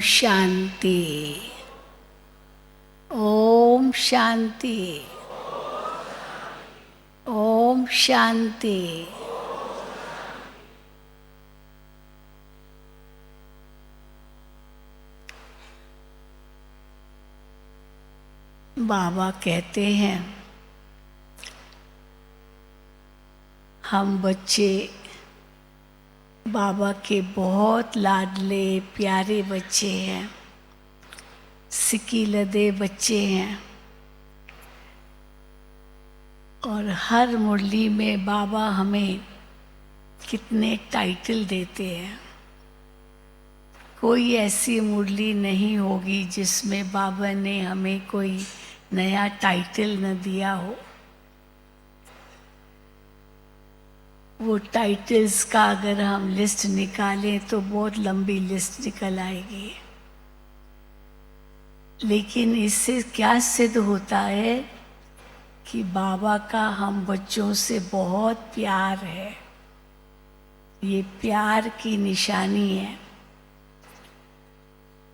शांति। ओम शांति। ओम शांति। बाबा कहते हैं हम बच्चे बाबा के बहुत लाडले प्यारे बच्चे हैं, सिकी लदे बच्चे हैं। और हर मुरली में बाबा हमें कितने टाइटल देते हैं। कोई ऐसी मुरली नहीं होगी जिसमें बाबा ने हमें कोई नया टाइटल न दिया हो। वो टाइटल्स का अगर हम लिस्ट निकालें तो बहुत लंबी लिस्ट निकल आएगी। लेकिन इससे क्या सिद्ध होता है कि बाबा का हम बच्चों से बहुत प्यार है। ये प्यार की निशानी है।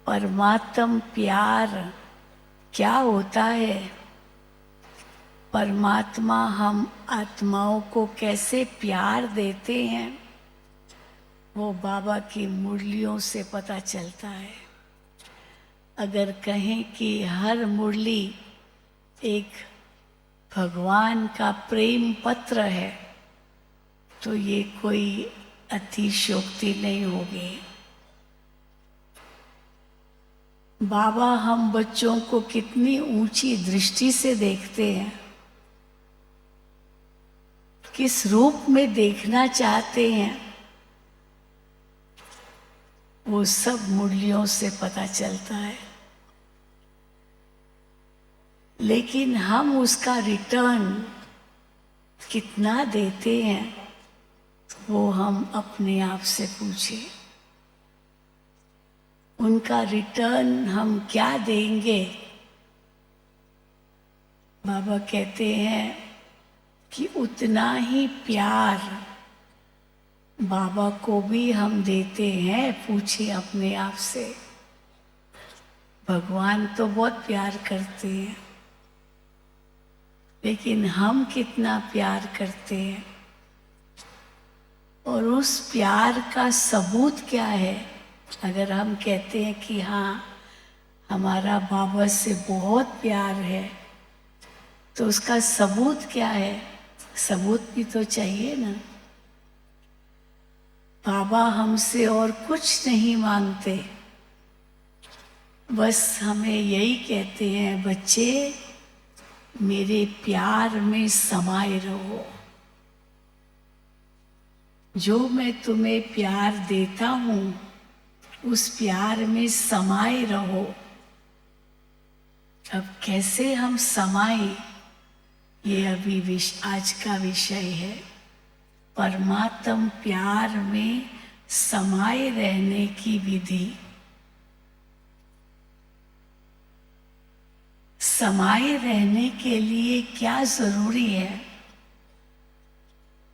परमात्म प्यार क्या होता है? परमात्मा हम आत्माओं को कैसे प्यार देते हैं वो बाबा की मुरलियों से पता चलता है। अगर कहें कि हर मुरली एक भगवान का प्रेम पत्र है तो ये कोई अतिशयोक्ति नहीं होगी। बाबा हम बच्चों को कितनी ऊंची दृष्टि से देखते हैं, किस रूप में देखना चाहते हैं, वो सब मुरलियों से पता चलता है। लेकिन हम उसका रिटर्न कितना देते हैं वो हम अपने आप से पूछें। उनका रिटर्न हम क्या देंगे? बाबा कहते हैं कि उतना ही प्यार बाबा को भी हम देते हैं। पूछिए अपने आप से। भगवान तो बहुत प्यार करते हैं, लेकिन हम कितना प्यार करते हैं? और उस प्यार का सबूत क्या है? अगर हम कहते हैं कि हाँ हमारा बाबा से बहुत प्यार है तो उसका सबूत क्या है? सबूत भी तो चाहिए ना। बाबा हमसे और कुछ नहीं मांगते, बस हमें यही कहते हैं, बच्चे मेरे प्यार में समाये रहो। जो मैं तुम्हें प्यार देता हूँ उस प्यार में समाये रहो। अब कैसे हम समाये, ये अभी आज का विषय है। परमात्म प्यार में समाये रहने की विधि। समाये रहने के लिए क्या जरूरी है?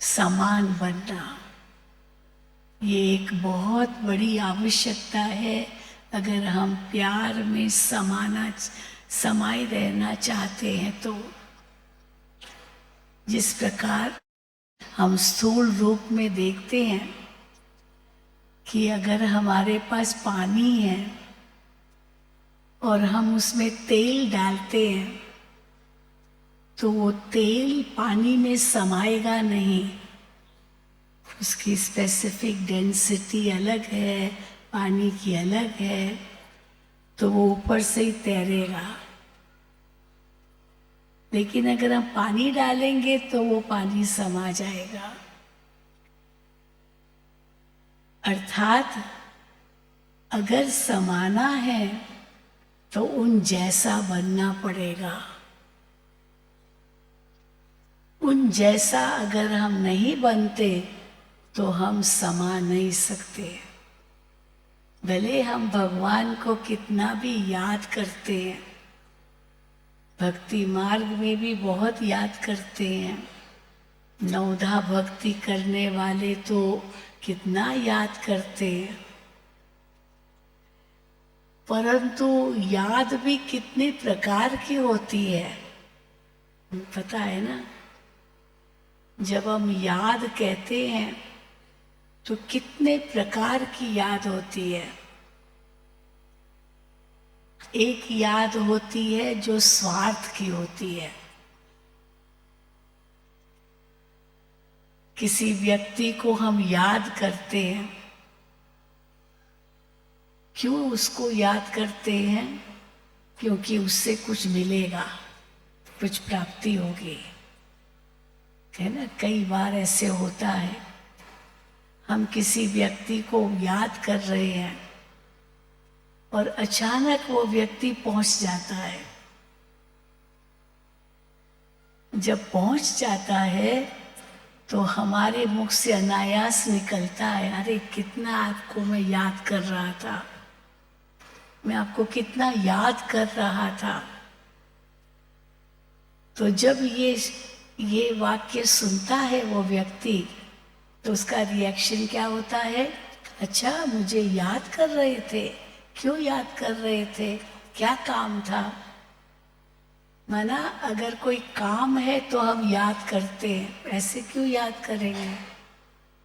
समान बनना। ये एक बहुत बड़ी आवश्यकता है अगर हम प्यार में समाये रहना चाहते हैं तो। जिस प्रकार हम स्थूल रूप में देखते हैं कि अगर हमारे पास पानी है और हम उसमें तेल डालते हैं तो वो तेल पानी में समाएगा नहीं। उसकी स्पेसिफिक डेंसिटी अलग है, पानी की अलग है, तो वो ऊपर से ही तैरेगा। लेकिन अगर हम पानी डालेंगे तो वो पानी समा जाएगा। अर्थात अगर समाना है तो उन जैसा बनना पड़ेगा। उन जैसा अगर हम नहीं बनते तो हम समा नहीं सकते। भले हम भगवान को कितना भी याद करते हैं, भक्ति मार्ग में भी बहुत याद करते हैं। नवधा भक्ति करने वाले तो कितना याद करते हैं, परंतु याद भी कितने प्रकार की होती है, पता है ना? जब हम याद कहते हैं तो कितने प्रकार की याद होती है। एक याद होती है जो स्वार्थ की होती है। किसी व्यक्ति को हम याद करते हैं, क्यों उसको याद करते हैं? क्योंकि उससे कुछ मिलेगा, कुछ प्राप्ति होगी, है ना? कई बार ऐसे होता है, हम किसी व्यक्ति को याद कर रहे हैं और अचानक वो व्यक्ति पहुंच जाता है। जब पहुंच जाता है तो हमारे मुख से अनायास निकलता है, अरे कितना आपको मैं याद कर रहा था, मैं आपको कितना याद कर रहा था। तो जब ये वाक्य सुनता है वो व्यक्ति, तो उसका रिएक्शन क्या होता है? अच्छा, मुझे याद कर रहे थे, क्यों याद कर रहे थे, क्या काम था? माना अगर कोई काम है तो हम याद करते हैं, ऐसे क्यों याद करेंगे?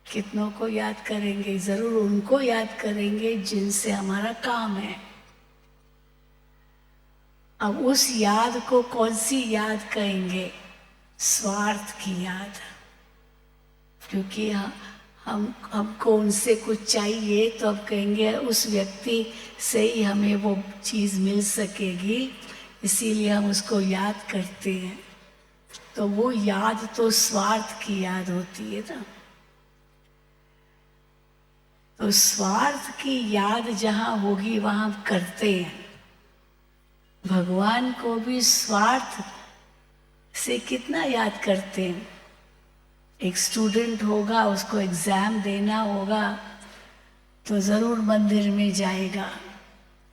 कितनों को याद करेंगे? जरूर उनको याद करेंगे जिनसे हमारा काम है। अब उस याद को कौन सी याद कहेंगे? स्वार्थ की याद। क्योंकि हमको उनसे कुछ चाहिए तो अब कहेंगे उस व्यक्ति से ही हमें वो चीज़ मिल सकेगी, इसीलिए हम उसको याद करते हैं। तो वो याद तो स्वार्थ की याद होती है ना। तो स्वार्थ की याद जहाँ होगी वहाँ हम करते हैं। भगवान को भी स्वार्थ से कितना याद करते हैं। एक स्टूडेंट होगा, उसको एग्जाम देना होगा तो ज़रूर मंदिर में जाएगा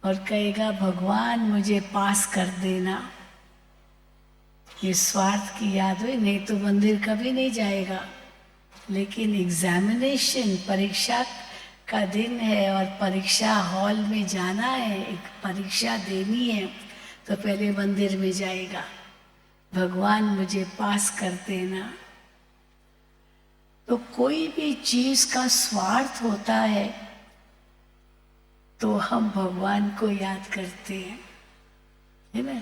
और कहेगा भगवान मुझे पास कर देना। ये स्वार्थ की याद हुई, नहीं तो मंदिर कभी नहीं जाएगा। लेकिन एग्जामिनेशन, परीक्षा का दिन है और परीक्षा हॉल में जाना है, एक परीक्षा देनी है, तो पहले मंदिर में जाएगा, भगवान मुझे पास कर देना। तो कोई भी चीज का स्वार्थ होता है तो हम भगवान को याद करते हैं, है ना?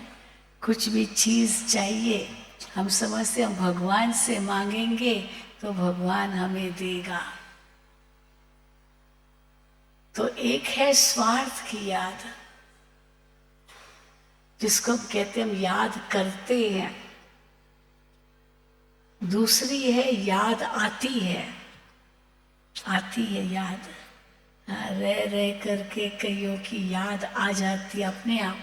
कुछ भी चीज चाहिए, हम समझते हैं भगवान से मांगेंगे तो भगवान हमें देगा। तो एक है स्वार्थ की याद, जिसको हम कहते हैं हम याद करते हैं। दूसरी है याद आती है, आती है याद, रह रह करके कईयों की याद आ जाती है अपने आप।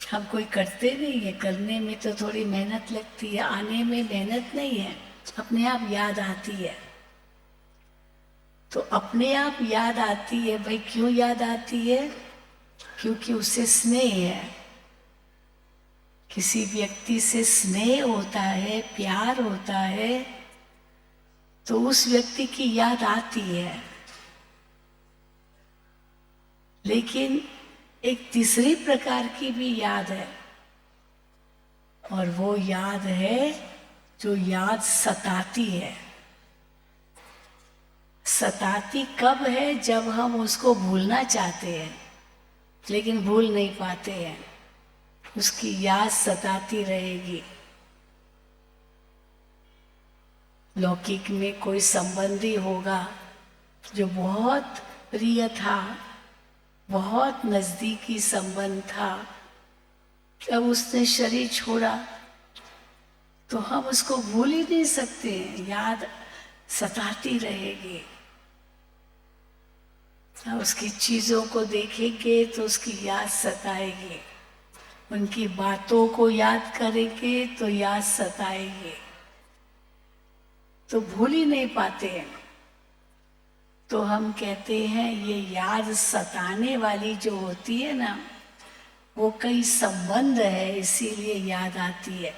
हम कोई करते नहीं है, करने में तो थोड़ी मेहनत लगती है, आने में मेहनत नहीं है, अपने आप याद आती है। तो अपने आप याद आती है, भाई क्यों याद आती है? क्योंकि उससे स्नेह है। किसी व्यक्ति से स्नेह होता है, प्यार होता है, तो उस व्यक्ति की याद आती है। लेकिन एक तीसरी प्रकार की भी याद है, और वो याद है जो याद सताती है। सताती कब है? जब हम उसको भूलना चाहते हैं लेकिन भूल नहीं पाते हैं, उसकी याद सताती रहेगी। लौकिक में कोई संबंधी होगा जो बहुत प्रिय था, बहुत नजदीकी संबंध था, जब उसने शरीर छोड़ा तो हम उसको भूल ही नहीं सकते, याद सताती रहेगी। उसकी चीजों को देखेंगे तो उसकी याद सताएगी, उनकी बातों को याद करेंगे तो याद सताएगी, तो भूल ही नहीं पाते हैं। तो हम कहते हैं ये याद सताने वाली जो होती है ना, वो कई संबंध है इसीलिए याद आती है,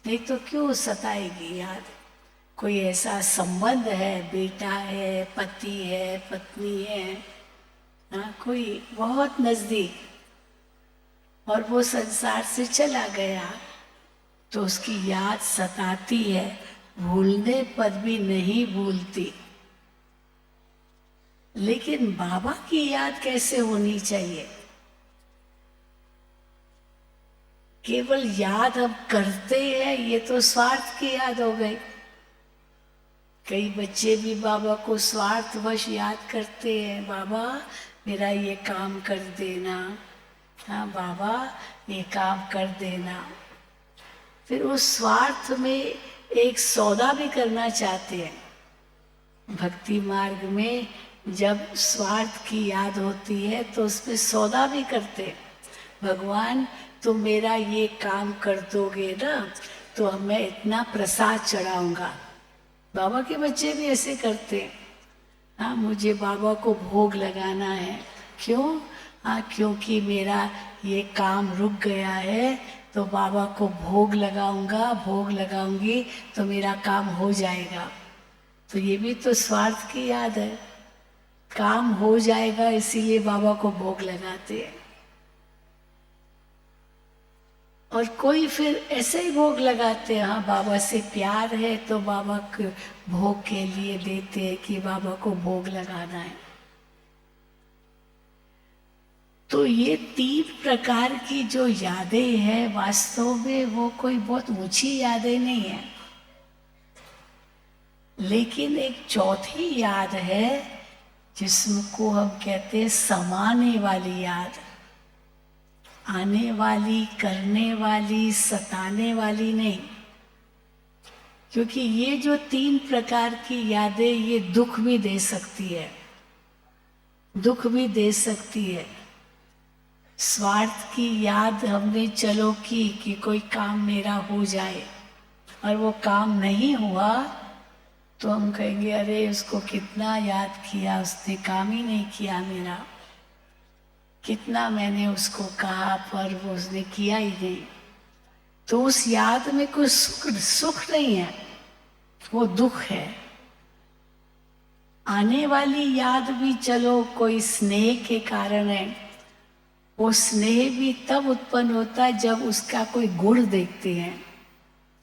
नहीं तो क्यों सताएगी याद? कोई ऐसा संबंध है, बेटा है, पति है, पत्नी है, हाँ, कोई बहुत नजदीक, और वो संसार से चला गया, तो उसकी याद सताती है, भूलने पर भी नहीं भूलती। लेकिन बाबा की याद कैसे होनी चाहिए? केवल याद हम करते हैं, ये तो स्वार्थ की याद हो गई। कई बच्चे भी बाबा को स्वार्थवश याद करते हैं, बाबा मेरा ये काम कर देना, हाँ बाबा ये काम कर देना। फिर उस स्वार्थ में एक सौदा भी करना चाहते हैं। भक्ति मार्ग में जब स्वार्थ की याद होती है तो उसमें सौदा भी करते हैं। भगवान तुम मेरा ये काम कर दोगे ना, तो मैं इतना प्रसाद चढ़ाऊंगा। बाबा के बच्चे भी ऐसे करते हैं। हाँ मुझे बाबा को भोग लगाना है। क्यों? हाँ क्योंकि मेरा ये काम रुक गया है, तो बाबा को भोग लगाऊंगा, भोग लगाऊंगी तो मेरा काम हो जाएगा। तो ये भी तो स्वार्थ की याद है। काम हो जाएगा इसीलिए बाबा को भोग लगाते हैं। और कोई फिर ऐसे ही भोग लगाते हैं, हाँ बाबा से प्यार है तो बाबा को भोग के लिए देते हैं कि बाबा को भोग लगाना है। तो ये 3 प्रकार की जो यादें हैं, वास्तव में वो कोई बहुत ऊंची यादें नहीं है। लेकिन एक चौथी याद है जिसको हम कहते हैं समाने वाली याद। आने वाली, करने वाली, सताने वाली नहीं। क्योंकि ये जो 3 प्रकार की यादें, ये दुख भी दे सकती है, दुख भी दे सकती है। स्वार्थ की याद हमने चलो की कि कोई काम मेरा हो जाए, और वो काम नहीं हुआ तो हम कहेंगे अरे उसको कितना याद किया, उसने काम ही नहीं किया मेरा। कितना मैंने उसको कहा पर वो उसने किया ही नहीं। तो उस याद में कोई सुख नहीं है, वो दुख है। आने वाली याद भी चलो कोई स्नेह के कारण है। वो स्नेह भी तब उत्पन्न होता है जब उसका कोई गुण देखते हैं,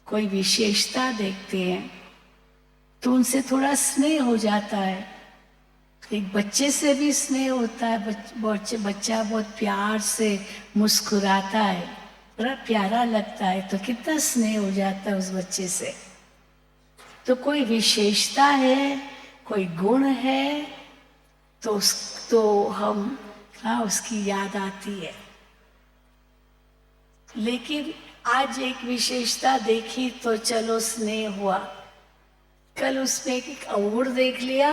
कोई विशेषता देखते हैं, तो उनसे थोड़ा स्नेह हो जाता है। एक बच्चे से भी स्नेह होता है। बच्चा बहुत प्यार से मुस्कुराता है, बड़ा प्यारा लगता है, तो कितना स्नेह हो जाता है उस बच्चे से। तो कोई विशेषता है, कोई गुण है, तो हम हाँ उसकी याद आती है। लेकिन आज एक विशेषता देखी तो चलो स्नेह हुआ, कल उसमें एक अवगुण देख लिया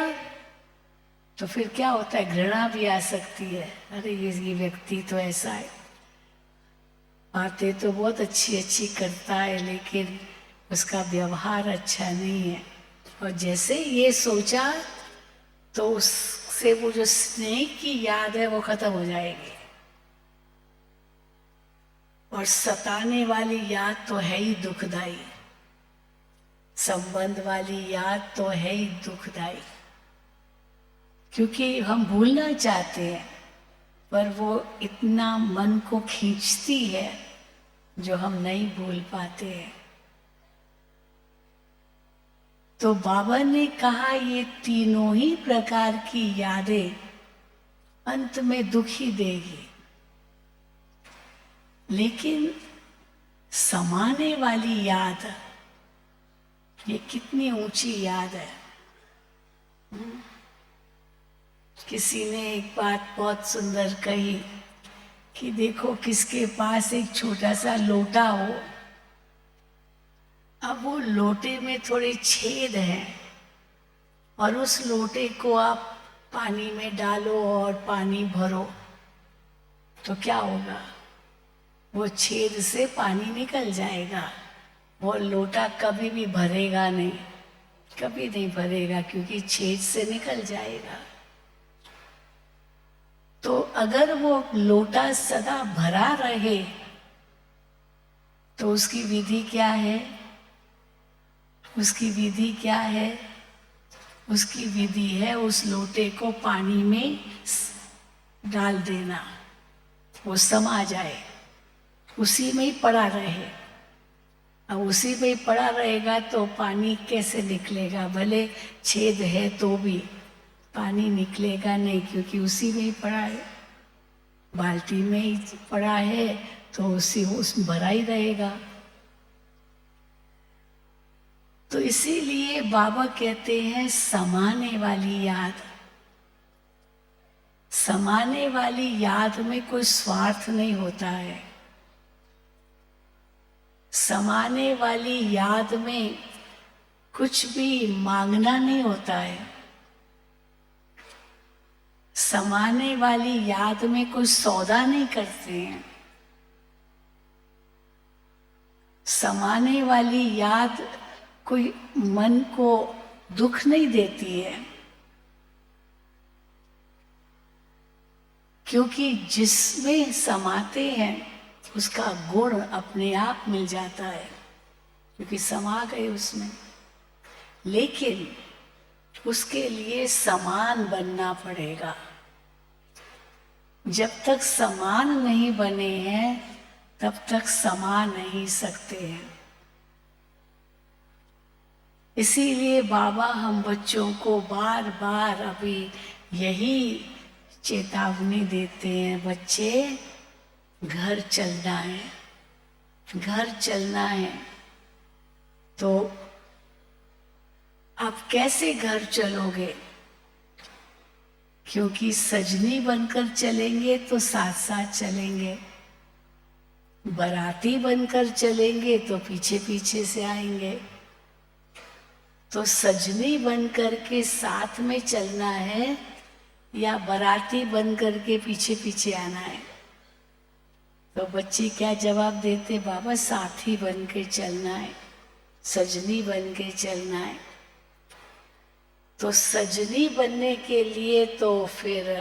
तो फिर क्या होता है, घृणा भी आ सकती है। अरे ये व्यक्ति तो ऐसा है, बातें तो बहुत अच्छी अच्छी करता है लेकिन उसका व्यवहार अच्छा नहीं है। और जैसे ये सोचा तो उससे वो जो स्नेह की याद है वो खत्म हो जाएगी। और सताने वाली याद तो है ही दुखदाई, संबंध वाली याद तो है ही दुखदाई, क्योंकि हम भूलना चाहते हैं पर वो इतना मन को खींचती है जो हम नहीं भूल पाते हैं। तो बाबा ने कहा ये तीनों ही प्रकार की यादें अंत में दुखी देगी, लेकिन समाने वाली याद ये कितनी ऊंची याद है। किसी ने एक बात बहुत सुंदर कही कि देखो किसके पास एक छोटा सा लोटा हो, अब वो लोटे में थोड़े छेद हैं और उस लोटे को आप पानी में डालो और पानी भरो तो क्या होगा, वो छेद से पानी निकल जाएगा, वो लोटा कभी भी भरेगा नहीं, कभी नहीं भरेगा क्योंकि छेद से निकल जाएगा। तो अगर वो लोटा सदा भरा रहे तो उसकी विधि क्या है, उसकी विधि क्या है, उसकी विधि है उस लोटे को पानी में डाल देना, वो समा जाए। उसी में ही पड़ा रहे। अब उसी में ही पड़ा रहेगा तो पानी कैसे निकलेगा? भले छेद है तो भी पानी निकलेगा नहीं, क्योंकि उसी में ही पड़ा है। बाल्टी में ही पड़ा है तो उसी उस भरा ही रहेगा। तो इसीलिए बाबा कहते हैं समाने वाली याद। समाने वाली याद में कोई स्वार्थ नहीं होता है। समाने वाली याद में कुछ भी मांगना नहीं होता है। समाने वाली याद में कोई सौदा नहीं करते हैं। समाने वाली याद कोई मन को दुख नहीं देती है, क्योंकि जिसमें समाते हैं उसका गुण अपने आप मिल जाता है, क्योंकि समा गए उसमें। लेकिन उसके लिए समान बनना पड़ेगा। जब तक समान नहीं बने हैं तब तक समा नहीं सकते हैं। इसीलिए बाबा हम बच्चों को बार बार अभी यही चेतावनी देते हैं, बच्चे घर चलना है, घर चलना है। तो आप कैसे घर चलोगे? क्योंकि सजनी बनकर चलेंगे तो साथ साथ चलेंगे, बाराती बनकर चलेंगे तो पीछे पीछे से आएंगे। तो सजनी बनकर के साथ में चलना है या बाराती बनकर के पीछे पीछे आना है? तो बच्चे क्या जवाब देते? बाबा साथी बन के चलना है, सजनी बन के चलना है। तो सजनी बनने के लिए तो फिर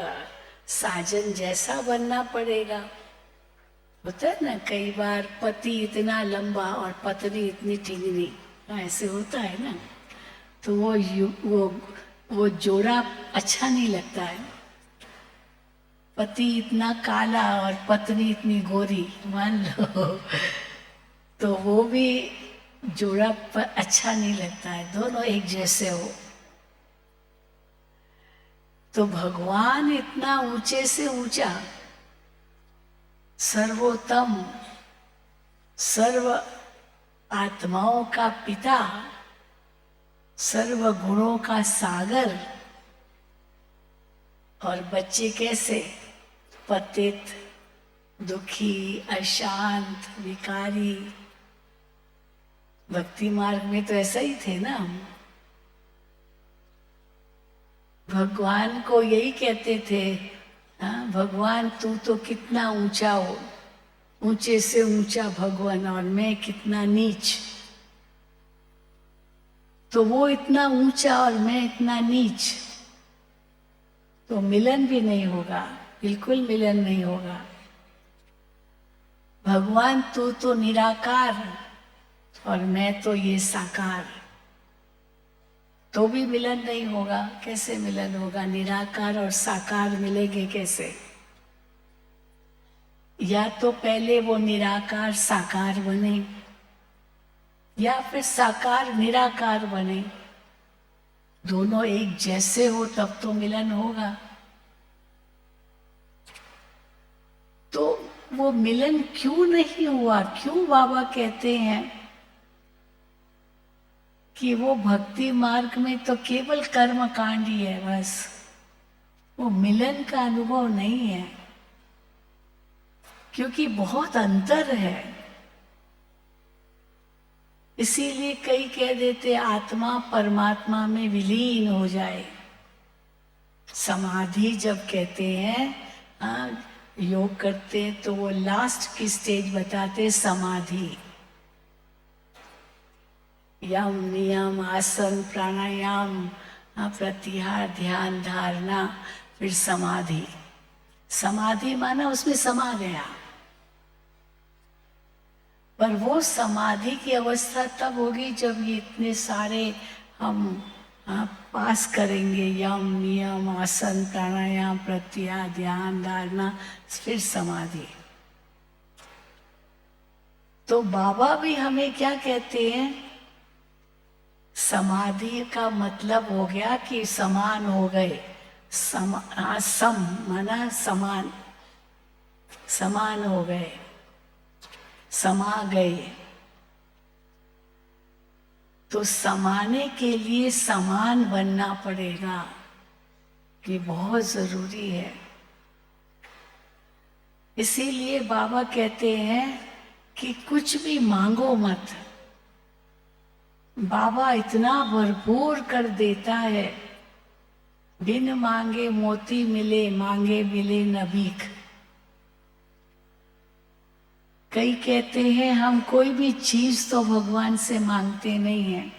साजन जैसा बनना पड़ेगा। होता है ना, कई बार पति इतना लंबा और पत्नी इतनी टिंगनी, ऐसे होता है ना, तो वो जोड़ा अच्छा नहीं लगता है। पति इतना काला और पत्नी इतनी गोरी, मान लो, तो वो भी जोड़ा अच्छा नहीं लगता है, दोनों एक जैसे हो। तो भगवान इतना ऊंचे से ऊंचा, सर्वोत्तम, सर्व आत्माओं का पिता, सर्व गुणों का सागर, और बच्चे कैसे? पतित, दुखी, अशांत, विकारी। भक्ति मार्ग में तो ऐसा ही थे ना हम। भगवान को यही कहते थे, हाँ भगवान तू तो कितना ऊंचा हो, ऊंचे से ऊंचा भगवान, और मैं कितना नीच। तो वो इतना ऊंचा और मैं इतना नीच, तो मिलन भी नहीं होगा, बिल्कुल मिलन नहीं होगा। भगवान तू तो निराकार और मैं तो ये साकार, तो भी मिलन नहीं होगा। कैसे मिलन होगा? निराकार और साकार मिलेंगे कैसे? या तो पहले वो निराकार साकार बने, या फिर साकार निराकार बने, दोनों एक जैसे हो तब तो मिलन होगा। तो वो मिलन क्यों नहीं हुआ? क्यों बाबा कहते हैं कि वो भक्ति मार्ग में तो केवल कर्म कांड ही है, बस वो मिलन का अनुभव नहीं है, क्योंकि बहुत अंतर है। इसीलिए कई कह देते आत्मा परमात्मा में विलीन हो जाए। समाधि जब कहते हैं, योग करते हैं तो वो लास्ट की स्टेज बताते समाधि। यम नियम आसन प्राणायाम, प्रत्याहार ध्यान धारणा, फिर समाधि। समाधि माना उसमें समा गया। पर वो समाधि की अवस्था तब होगी जब ये इतने सारे हम पास करेंगे, यम नियम आसन प्राणायाम प्रत्याहार ध्यान धारणा, फिर समाधि। तो बाबा भी हमें क्या कहते हैं, समाधि का मतलब हो गया कि समान हो गए। सम माना समान, समान हो गए, समा गए। तो समाने के लिए समान बनना पड़ेगा, ये बहुत जरूरी है। इसीलिए बाबा कहते हैं कि कुछ भी मांगो मत, बाबा इतना भरपूर कर देता है। बिन मांगे मोती मिले, मांगे मिले न भीख। कई कहते हैं हम कोई भी चीज तो भगवान से मांगते नहीं हैं,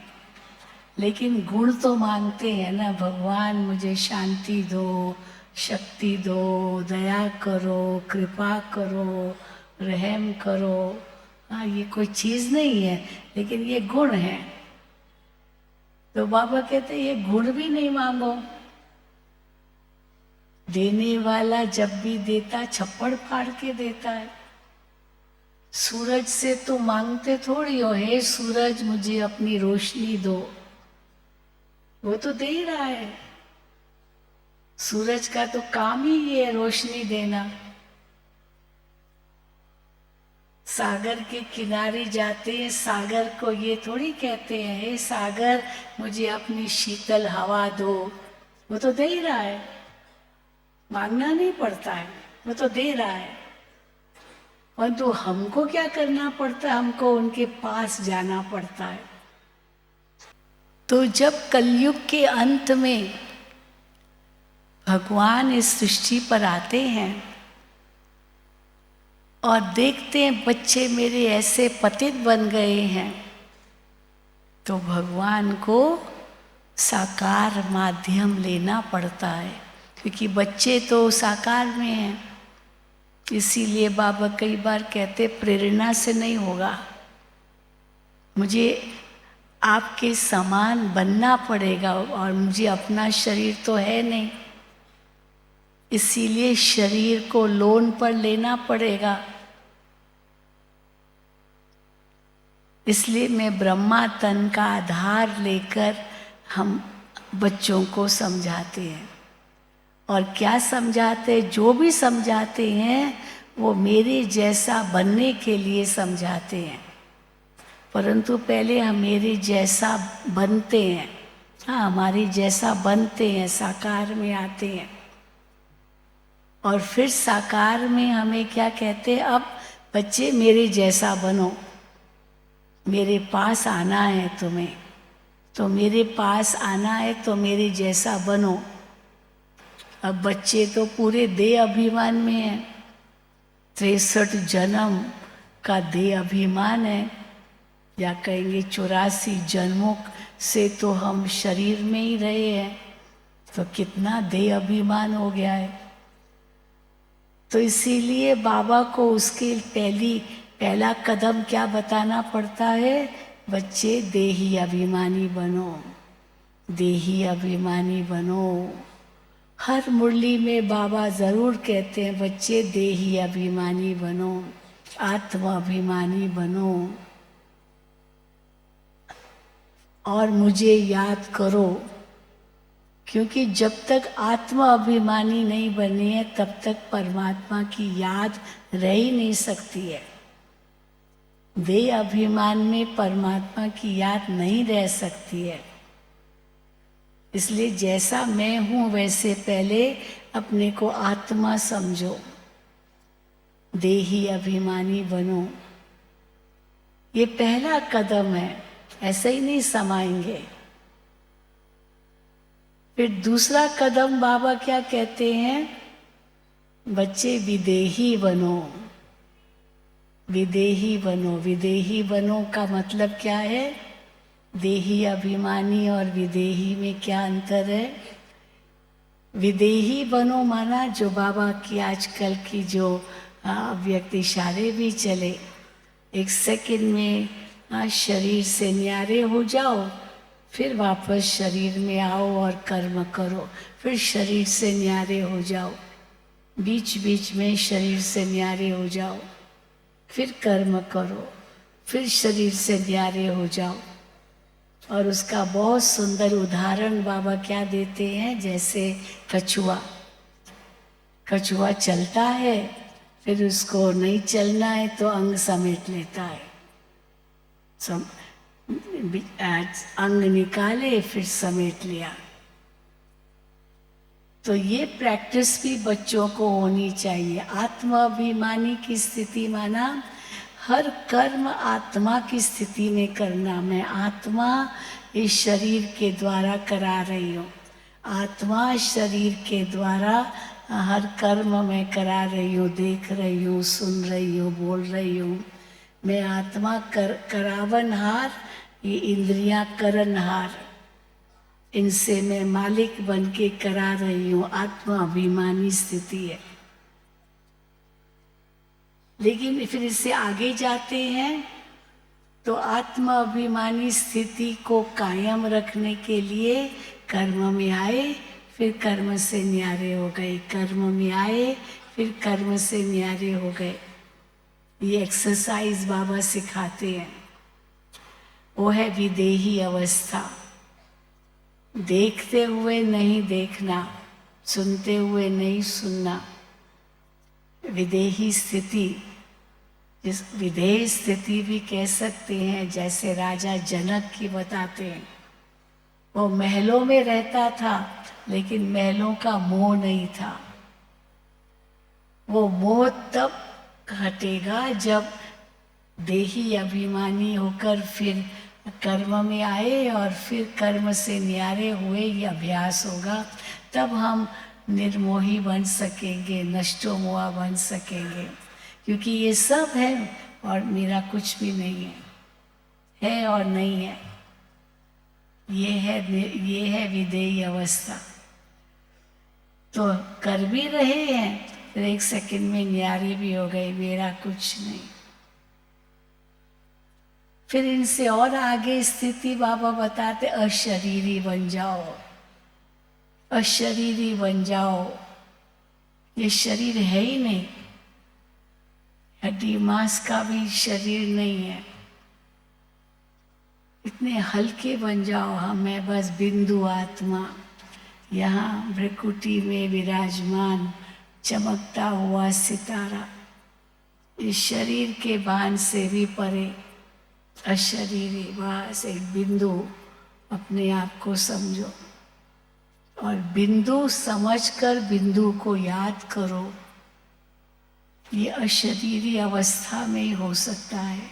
लेकिन गुण तो मांगते हैं ना। भगवान मुझे शांति दो, शक्ति दो, दया करो, कृपा करो, रहम करो। हाँ, ये कोई चीज नहीं है, लेकिन ये गुण है। तो बाबा कहते हैं ये गुण भी नहीं मांगो। देने वाला जब भी देता छप्पड़ फाड़ के देता है। सूरज से तो मांगते थोड़ी हो, हे सूरज मुझे अपनी रोशनी दो, वो तो दे रहा है। सूरज का तो काम ही ये है, रोशनी देना। सागर के किनारे जाते हैं, सागर को ये थोड़ी कहते हैं हे सागर मुझे अपनी शीतल हवा दो, वो तो दे रहा है। मांगना नहीं पड़ता है, वो तो दे रहा है। परंतु हमको क्या करना पड़ता है, हमको उनके पास जाना पड़ता है। तो जब कलयुग के अंत में भगवान इस सृष्टि पर आते हैं और देखते हैं बच्चे मेरे ऐसे पतित बन गए हैं, तो भगवान को साकार माध्यम लेना पड़ता है, क्योंकि बच्चे तो साकार में हैं। इसीलिए बाबा कई बार कहते प्रेरणा से नहीं होगा, मुझे आपके समान बनना पड़ेगा, और मुझे अपना शरीर तो है नहीं, इसीलिए शरीर को लोन पर लेना पड़ेगा। इसलिए मैं ब्रह्मा तन का आधार लेकर हम बच्चों को समझाते हैं। और क्या समझाते हैं, जो भी समझाते हैं वो मेरे जैसा बनने के लिए समझाते हैं। परंतु पहले हम मेरे जैसा बनते हैं, हाँ हमारे जैसा बनते हैं, साकार में आते हैं। और फिर साकार में हमें क्या कहते हैं, अब बच्चे मेरे जैसा बनो, मेरे पास आना है तुम्हें, तो मेरे पास आना है तो मेरे जैसा बनो। अब बच्चे तो पूरे देह अभिमान में हैं, 63 जन्म का देह अभिमान है, या कहेंगे 84 जन्मों से तो हम शरीर में ही रहे हैं, तो कितना देह अभिमान हो गया है। तो इसीलिए बाबा को उसके पहला कदम क्या बताना पड़ता है, बच्चे देही अभिमानी बनो, देही अभिमानी बनो। हर मुरली में बाबा जरूर कहते हैं बच्चे देही अभिमानी बनो, आत्मा अभिमानी बनो, और मुझे याद करो। क्योंकि जब तक आत्मा अभिमानी नहीं बनी है तब तक परमात्मा की याद रह ही नहीं सकती है। देह अभिमान में परमात्मा की याद नहीं रह सकती है। इसलिए जैसा मैं हूं वैसे पहले अपने को आत्मा समझो, देही अभिमानी बनो। ये पहला कदम है, ऐसे ही नहीं समाएंगे। फिर दूसरा कदम बाबा क्या कहते हैं, बच्चे विदेही बनो, विदेही बनो। विदेही बनो का मतलब क्या है, देही अभिमानी और विदेही में क्या अंतर है। विदेही बनो माना जो बाबा की आजकल की जो व्यक्ति इशारे भी चले, एक सेकंड में शरीर से न्यारे हो जाओ, फिर वापस शरीर में आओ और कर्म करो, फिर शरीर से न्यारे हो जाओ, बीच बीच में शरीर से न्यारे हो जाओ, फिर कर्म करो। फिर शरीर से न्यारे हो जाओ। और उसका बहुत सुंदर उदाहरण बाबा क्या देते हैं, जैसे कछुआ। कछुआ चलता है, फिर उसको नहीं चलना है तो अंग समेट लेता है। अंग निकाले फिर समेट लिया। तो ये प्रैक्टिस भी बच्चों को होनी चाहिए। आत्माभिमानी की स्थिति माना हर कर्म आत्मा की स्थिति में करना। मैं आत्मा इस शरीर के द्वारा करा रही हूँ, आत्मा शरीर के द्वारा हर कर्म मैं करा रही हूँ, देख रही हूँ, सुन रही हूँ, बोल रही हूँ। मैं आत्मा करावनहार, ये इंद्रियां करनहार, इनसे मैं मालिक बन के करा रही हूँ। आत्मा अभिमानी स्थिति है। लेकिन फिर इससे आगे जाते हैं तो आत्मा अभिमानी स्थिति को कायम रखने के लिए कर्म में आए, फिर कर्म से न्यारे हो गए, कर्म में आए, फिर कर्म से न्यारे हो गए। ये एक्सरसाइज बाबा सिखाते हैं। वो है विदेही अवस्था। देखते हुए नहीं देखना, सुनते हुए नहीं सुनना, विदेही स्थिति। जिस विदेही स्थिति भी कह सकते हैं, जैसे राजा जनक की बताते हैं। वो महलों में रहता था, लेकिन महलों का मोह नहीं था। वो मोह तब हटेगा जब देही अभिमानी होकर फिर कर्म में आए और फिर कर्म से न्यारे हुए, ये अभ्यास होगा। तब हम निर्मोही बन सकेंगे, नष्टो मोहा बन सकेंगे। क्योंकि ये सब है और मेरा कुछ भी नहीं है और नहीं है। ये है विदेही अवस्था। तो कर भी रहे हैं, फिर एक सेकंड में न्यारे भी हो गए, मेरा कुछ नहीं। फिर इनसे और आगे स्थिति बाबा बताते, अशरीरी बन जाओ, अशरीरी बन जाओ। ये शरीर है ही नहीं, हड्डी मांस का भी शरीर नहीं है। इतने हल्के बन जाओ। हम मैं बस बिंदु आत्मा, यहाँ भ्रकुटी में विराजमान चमकता हुआ सितारा, इस शरीर के बाण से भी परे, अशरीरी, बस एक बिंदु अपने आप को समझो। और बिंदु समझकर बिंदु को याद करो। ये अशरीरी अवस्था में ही हो सकता है।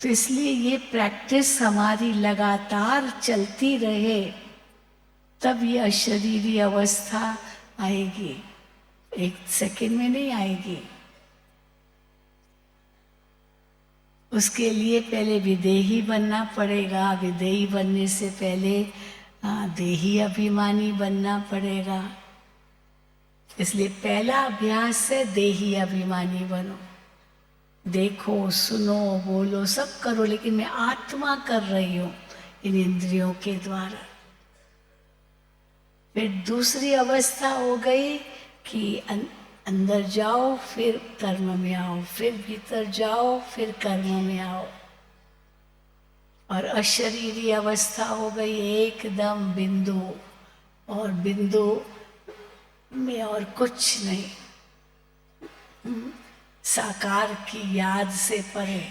तो इसलिए ये प्रैक्टिस हमारी लगातार चलती रहे, तब ये अशरीरी अवस्था आएगी। एक सेकंड में नहीं आएगी। उसके लिए पहले विदेही बनना पड़ेगा। विदेही बनने से पहले देही अभिमानी बनना पड़ेगा। इसलिए पहला अभ्यास है देही अभिमानी बनो। देखो, सुनो, बोलो, सब करो, लेकिन मैं आत्मा कर रही हूं इन इंद्रियों के द्वारा। फिर दूसरी अवस्था हो गई कि अंदर जाओ, फिर कर्म में आओ, फिर भीतर जाओ, फिर कर्म में आओ। और अशरीरी अवस्था हो गई एकदम बिंदु, और बिंदु में और कुछ नहीं, साकार की याद से परे।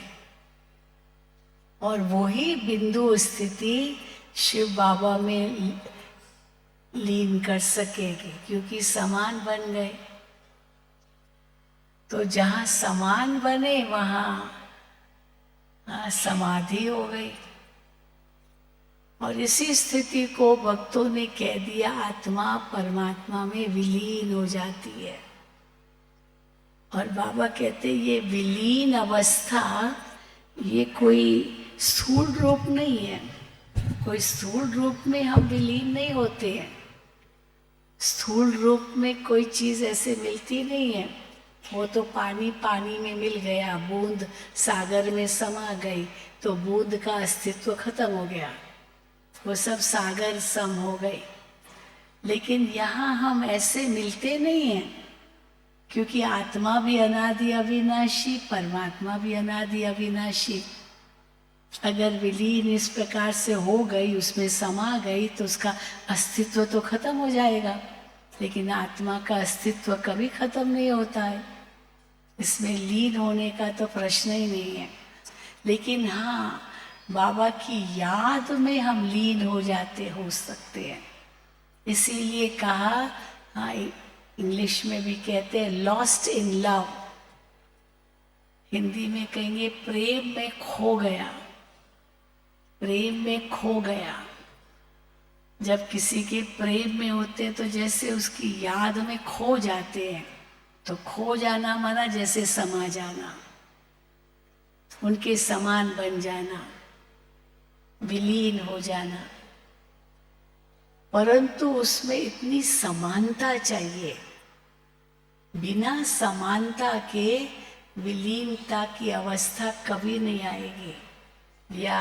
और वही बिंदु स्थिति शिव बाबा में लीन कर सकेगी, क्योंकि समान बन गए। तो जहाँ समान बने वहाँ समाधि हो गई। और इसी स्थिति को भक्तों ने कह दिया, आत्मा परमात्मा में विलीन हो जाती है। और बाबा कहते ये विलीन अवस्था ये कोई स्थूल रूप नहीं है। कोई स्थूल रूप में हम विलीन नहीं होते हैं। स्थूल रूप में कोई चीज ऐसे मिलती नहीं है। वो तो पानी पानी में मिल गया, बूंद सागर में समा गई, तो बूंद का अस्तित्व खत्म हो गया, वो सब सागर सम हो गए। लेकिन यहाँ हम ऐसे मिलते नहीं हैं। क्योंकि आत्मा भी अनादि अविनाशी, परमात्मा भी अनादि अविनाशी। अगर विलीन इस प्रकार से हो गई, उसमें समा गई, तो उसका अस्तित्व तो खत्म हो जाएगा। लेकिन आत्मा का अस्तित्व कभी खत्म नहीं होता है, इसमें लीन होने का तो प्रश्न ही नहीं है। लेकिन हाँ, बाबा की याद में हम लीन हो सकते हैं। इसीलिए कहा, हाँ, इंग्लिश में भी कहते हैं लॉस्ट इन लव, हिंदी में कहेंगे प्रेम में खो गया। प्रेम में खो गया। जब किसी के प्रेम में होते हैं तो जैसे उसकी याद में खो जाते हैं। तो खो जाना माना जैसे समा जाना, उनके समान बन जाना, विलीन हो जाना। परंतु उसमें इतनी समानता चाहिए। बिना समानता के विलीनता की अवस्था कभी नहीं आएगी, या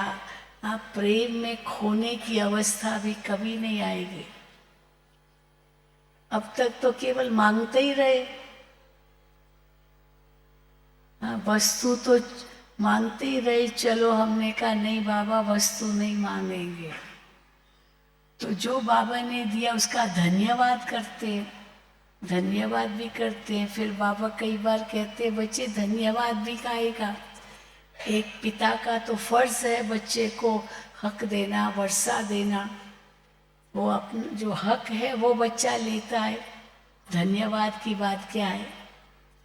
आप प्रेम में खोने की अवस्था भी कभी नहीं आएगी। अब तक तो केवल मांगते ही रहे, वस्तु तो मांगते ही रहे। चलो, हमने कहा नहीं बाबा, वस्तु नहीं मांगेंगे। तो जो बाबा ने दिया उसका धन्यवाद करते हैं, धन्यवाद भी करते हैं। फिर बाबा कई बार कहते हैं, बच्चे धन्यवाद भी खाएगा। एक पिता का तो फर्ज है बच्चे को हक देना, वर्षा देना। वो अपना जो हक है वो बच्चा लेता है, धन्यवाद की बात क्या है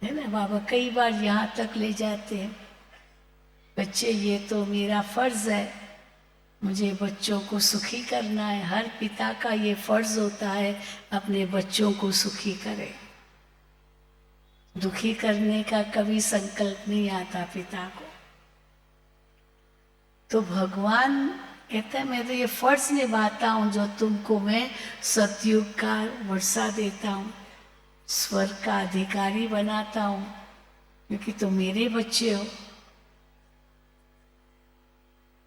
ना। बाबा कई बार यहाँ तक ले जाते हैं, बच्चे ये तो मेरा फर्ज है, मुझे बच्चों को सुखी करना है। हर पिता का ये फर्ज होता है अपने बच्चों को सुखी करे। दुखी करने का कभी संकल्प नहीं आता पिता को। तो भगवान कहता है, मैं तो ये फर्ज निभाता हूँ जो तुमको मैं सतयुग का वर्षा देता हूँ, स्वर्ग का अधिकारी बनाता हूँ, क्योंकि तुम मेरे बच्चे हो।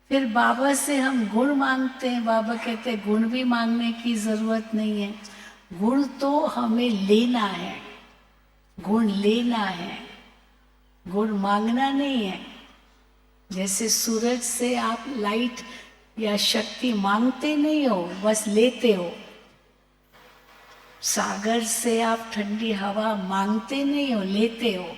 फिर बाबा से हम गुण मांगते हैं। बाबा कहते हैं गुण भी मांगने की जरूरत नहीं है, गुण तो हमें लेना है, गुण लेना है, गुण मांगना नहीं है। जैसे सूरज से आप लाइट या शक्ति मांगते नहीं हो, बस लेते हो। सागर से आप ठंडी हवा मांगते नहीं हो, लेते हो।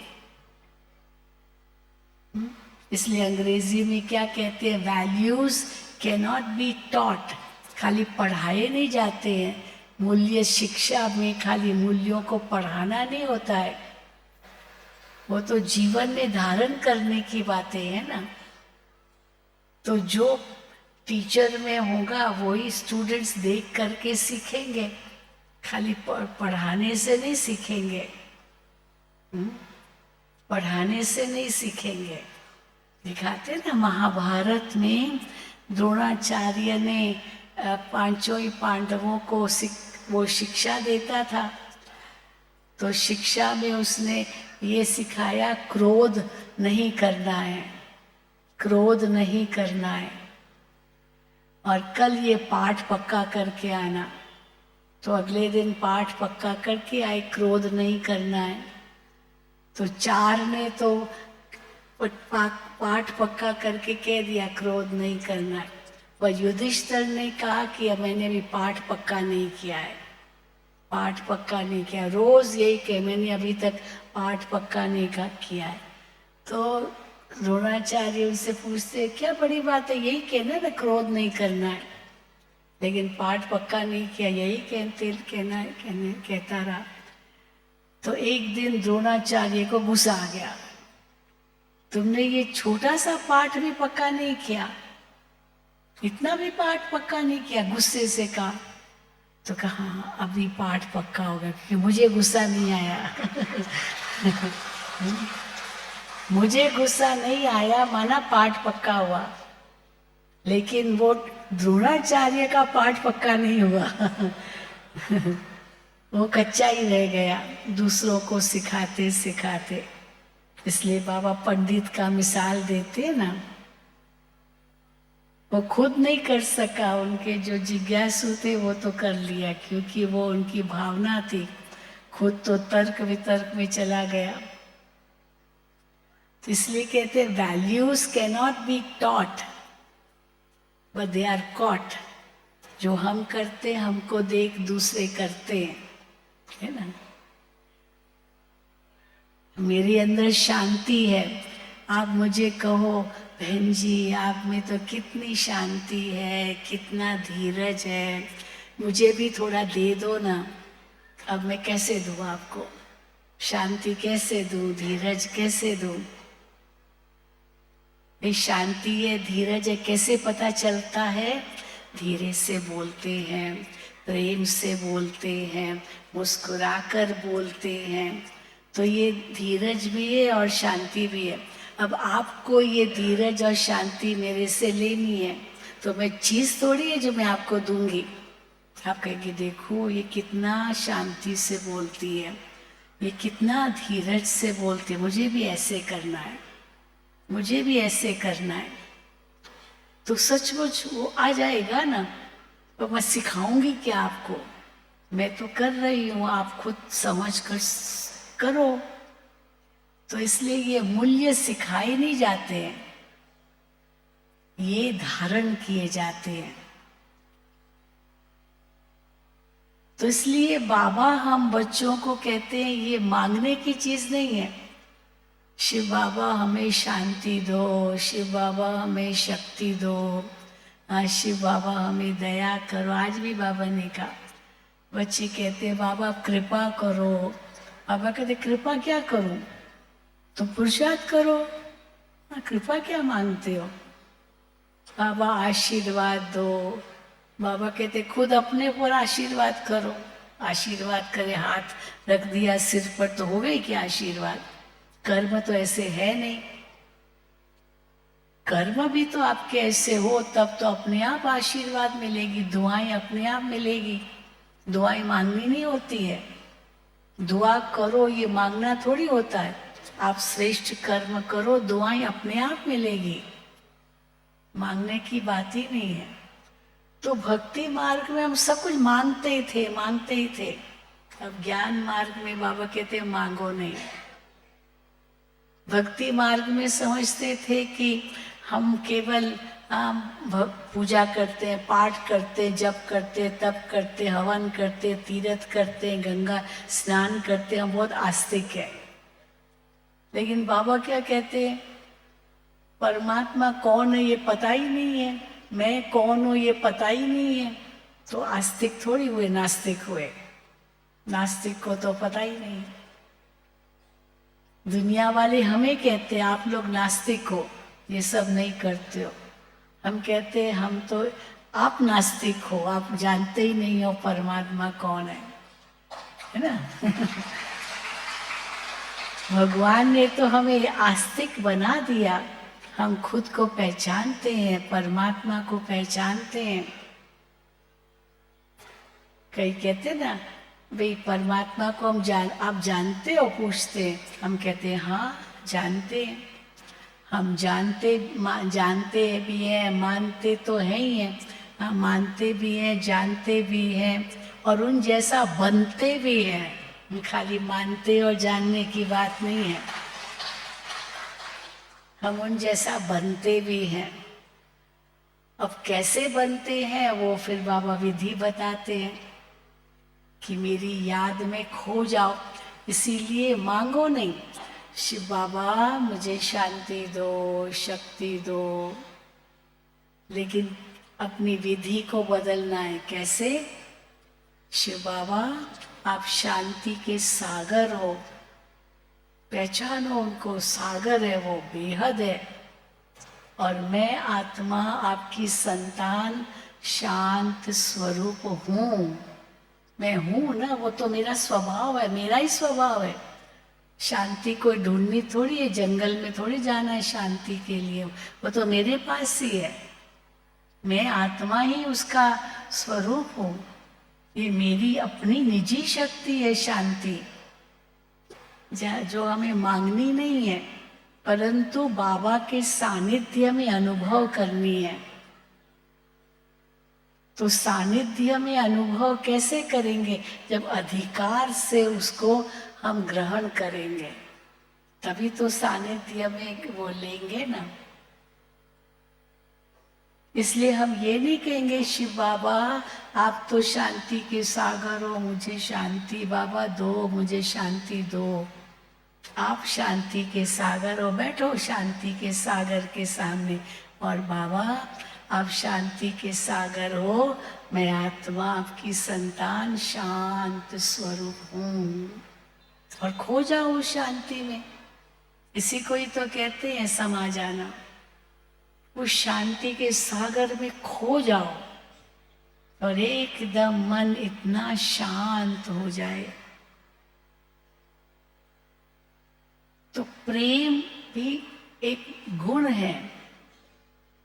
इसलिए अंग्रेजी में क्या कहते हैं, values can not be taught. खाली पढ़ाए नहीं जाते हैं। मूल्य शिक्षा में खाली मूल्यों को पढ़ाना नहीं होता है, वो तो जीवन में धारण करने की बातें हैं ना। तो जो टीचर में होगा वही स्टूडेंट्स देख करके सीखेंगे, खाली पढ़ाने से नहीं सीखेंगे, पढ़ाने से नहीं सीखेंगे। दिखाते ना महाभारत में द्रोणाचार्य ने पांचों ही पांडवों को वो शिक्षा देता था। तो शिक्षा में उसने ये सिखाया, क्रोध नहीं करना है, क्रोध नहीं करना है, और कल ये पाठ पक्का करके आना। तो अगले दिन पाठ पक्का करके आए, क्रोध नहीं करना है। तो चार ने तो पाठ पक्का करके कह दिया क्रोध नहीं करना है, पर युधिष्ठिर ने कहा कि मैंने भी पाठ पक्का नहीं किया है, पाठ पक्का नहीं किया। रोज यही कहे, मैंने अभी तक पाठ पक्का नहीं किया है। तो द्रोणाचार्य उनसे पूछते, क्या बड़ी बात है, यही कहना ना क्रोध नहीं करना है, लेकिन पाठ पक्का नहीं किया, यही कहता रहा। तो एक दिन द्रोणाचार्य को गुस्सा आ गया, तुमने ये छोटा सा पाठ भी पक्का नहीं किया, इतना भी पाठ पक्का नहीं किया। गुस्से से कहा। तो कहा हाँ, अभी पाठ पक्का होगा, क्योंकि मुझे गुस्सा नहीं आया। मुझे गुस्सा नहीं आया माना पाठ पक्का हुआ, लेकिन वो द्रोणाचार्य का पाठ पक्का नहीं हुआ। वो कच्चा ही रह गया दूसरों को सिखाते सिखाते। इसलिए बाबा पंडित का मिसाल देते ना, वो खुद नहीं कर सका, उनके जो जिज्ञासु थे वो तो कर लिया, क्योंकि वो उनकी भावना थी। खुद तो तर्क वितर्क में चला गया। तो इसलिए कहते हैं values cannot be taught but they are caught. जो हम करते हमको देख दूसरे करते हैं, है ना। मेरे अंदर शांति है, आप मुझे कहो बहन जी आप में तो कितनी शांति है, कितना धीरज है, मुझे भी थोड़ा दे दो ना। अब मैं कैसे दूँ आपको, शांति कैसे दूँ, धीरज कैसे दूँ। ये शांति है, धीरज है, कैसे पता चलता है? धीरे से बोलते हैं, प्रेम से बोलते हैं, मुस्कुराकर बोलते हैं। तो ये धीरज भी है और शांति भी है। अब आपको ये धीरज और शांति मेरे से लेनी है तो मैं चीज थोड़ी है जो मैं आपको दूंगी। आप कहेंगे देखो ये कितना शांति से बोलती है, ये कितना धीरज से बोलती है, मुझे भी ऐसे करना है, मुझे भी ऐसे करना है। तो सचमुच वो आ जाएगा ना। तो मैं सिखाऊंगी क्या आपको, मैं तो कर रही हूँ, आप खुद समझ कर करो। तो इसलिए ये मूल्य सिखाए नहीं जाते हैं, ये धारण किए जाते हैं। तो इसलिए बाबा हम बच्चों को कहते हैं ये मांगने की चीज नहीं है। शिव बाबा हमें शांति दो, शिव बाबा हमें शक्ति दो, शिव बाबा हमें दया करो। आज भी बाबा ने कहा, बच्चे कहते हैं बाबा कृपा करो। बाबा कहते कृपा क्या करूं? तो पुरुषार्थ करो। कृपा क्या मांगते हो? बाबा आशीर्वाद दो। बाबा कहते खुद अपने पर आशीर्वाद करो। आशीर्वाद करे, हाथ रख दिया सिर पर तो हो गई क्या आशीर्वाद? कर्म तो ऐसे है नहीं। कर्म भी तो आपके ऐसे हो तब तो अपने आप आशीर्वाद मिलेगी, दुआएं अपने आप मिलेगी। दुआएं मांगनी नहीं होती है, दुआ करो ये मांगना थोड़ी होता है। आप श्रेष्ठ कर्म करो, दुआएं अपने आप मिलेगी, मांगने की बात ही नहीं है। तो भक्ति मार्ग में हम सब कुछ मांगते ही थे, मांगते ही थे। अब ज्ञान मार्ग में बाबा कहते मांगो नहीं। भक्ति मार्ग में समझते थे कि हम केवल पूजा करते हैं, पाठ करते हैं, जप करते हैं, तप करते हैं, हवन करते हैं, तीर्थ करते हैं, गंगा स्नान करते हैं, हम बहुत आस्तिक है। लेकिन बाबा क्या कहते हैं, परमात्मा कौन है ये पता ही नहीं है, मैं कौन हूँ ये पता ही नहीं है। तो आस्तिक थोड़ी हुए, नास्तिक हुए। नास्तिक को तो पता ही नहीं। दुनिया वाले हमें कहते हैं आप लोग नास्तिक हो, ये सब नहीं करते हो। हम कहते हैं हम तो, आप नास्तिक हो, आप जानते ही नहीं हो परमात्मा कौन है ना। भगवान ने तो हमें आस्तिक बना दिया। हम खुद को पहचानते हैं, परमात्मा को पहचानते हैं। कई कहते ना भाई परमात्मा को हम आप जानते हो, पूछते हैं। हम कहते हैं हाँ जानते हैं। हम जानते भी हैं, मानते तो है ही हैं। हम मानते भी हैं, जानते भी हैं और उन जैसा बनते भी हैं। खाली मानते और जानने की बात नहीं है, हम उन जैसा बनते भी हैं। अब कैसे बनते हैं वो फिर बाबा विधि बताते हैं कि मेरी याद में खो जाओ। इसीलिए मांगो नहीं, शिव बाबा मुझे शांति दो, शक्ति दो, लेकिन अपनी विधि को बदलना है। कैसे? शिव बाबा आप शांति के सागर हो, पहचानो उनको, सागर है वो, बेहद है। और मैं आत्मा आपकी संतान शांत स्वरूप हूँ। मैं हूँ ना, वो तो मेरा स्वभाव है, मेरा ही स्वभाव है। शांति को ढूंढनी थोड़ी है, जंगल में थोड़ी जाना है शांति के लिए, वो तो मेरे पास ही है। मैं आत्मा ही उसका स्वरूप हूँ। ये मेरी अपनी निजी शक्ति है शांति, जो हमें मांगनी नहीं है, परंतु बाबा के सानिध्य में अनुभव करनी है। तो सानिध्य में अनुभव कैसे करेंगे? जब अधिकार से उसको हम ग्रहण करेंगे, तभी तो सानिध्य में वो लेंगे ना। इसलिए हम ये नहीं कहेंगे शिव बाबा आप तो शांति के सागर हो, मुझे शांति बाबा दो, मुझे शांति दो। आप शांति के सागर हो, बैठो शांति के सागर के सामने, और बाबा आप शांति के सागर हो, मैं आत्मा आपकी संतान शांत स्वरूप हूँ, और खो जाओ शांति में। इसी को ही तो कहते हैं समा जाना। उस शांति के सागर में खो जाओ और एकदम मन इतना शांत हो जाए। तो प्रेम भी एक गुण है,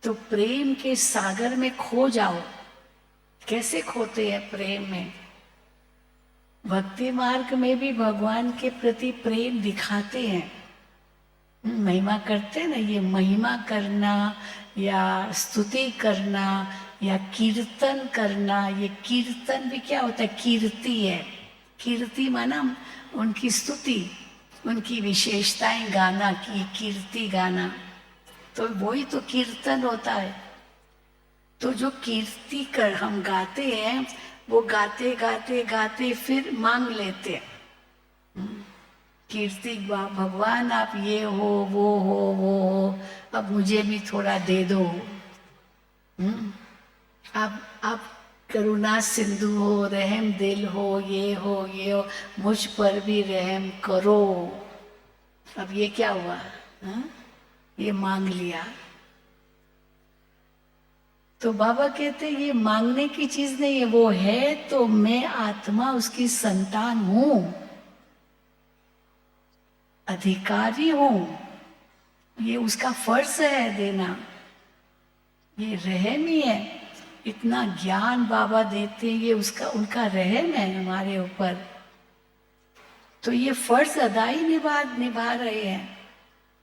तो प्रेम के सागर में खो जाओ। कैसे खोते हैं प्रेम में? भक्ति मार्ग में भी भगवान के प्रति प्रेम दिखाते हैं, महिमा करते हैं ना। ये महिमा करना या स्तुति करना या कीर्तन करना, ये कीर्तन भी क्या होता है? कीर्ति है। कीर्ति माना उनकी स्तुति, उनकी विशेषताएं गाना, की कीर्ति गाना, तो वही तो कीर्तन होता है। तो जो कीर्ति कर हम गाते हैं, वो गाते गाते गाते फिर मांग लेते हैं कीर्ति, भगवान आप ये हो, वो हो, वो हो, अब मुझे भी थोड़ा दे दो। आप करुणा सिंधु हो, रहम दिल हो, ये हो, ये हो, मुझ पर भी रहम करो। अब ये क्या हुआ? ये मांग लिया। तो बाबा कहते ये मांगने की चीज नहीं है, वो है तो मैं आत्मा उसकी संतान हूं, अधिकारी हूं, ये उसका फर्ज है देना। ये रहम ही है, इतना ज्ञान बाबा देते हैं, ये उसका उनका रहम है हमारे ऊपर। तो ये फर्ज अदा ही निभा रहे हैं।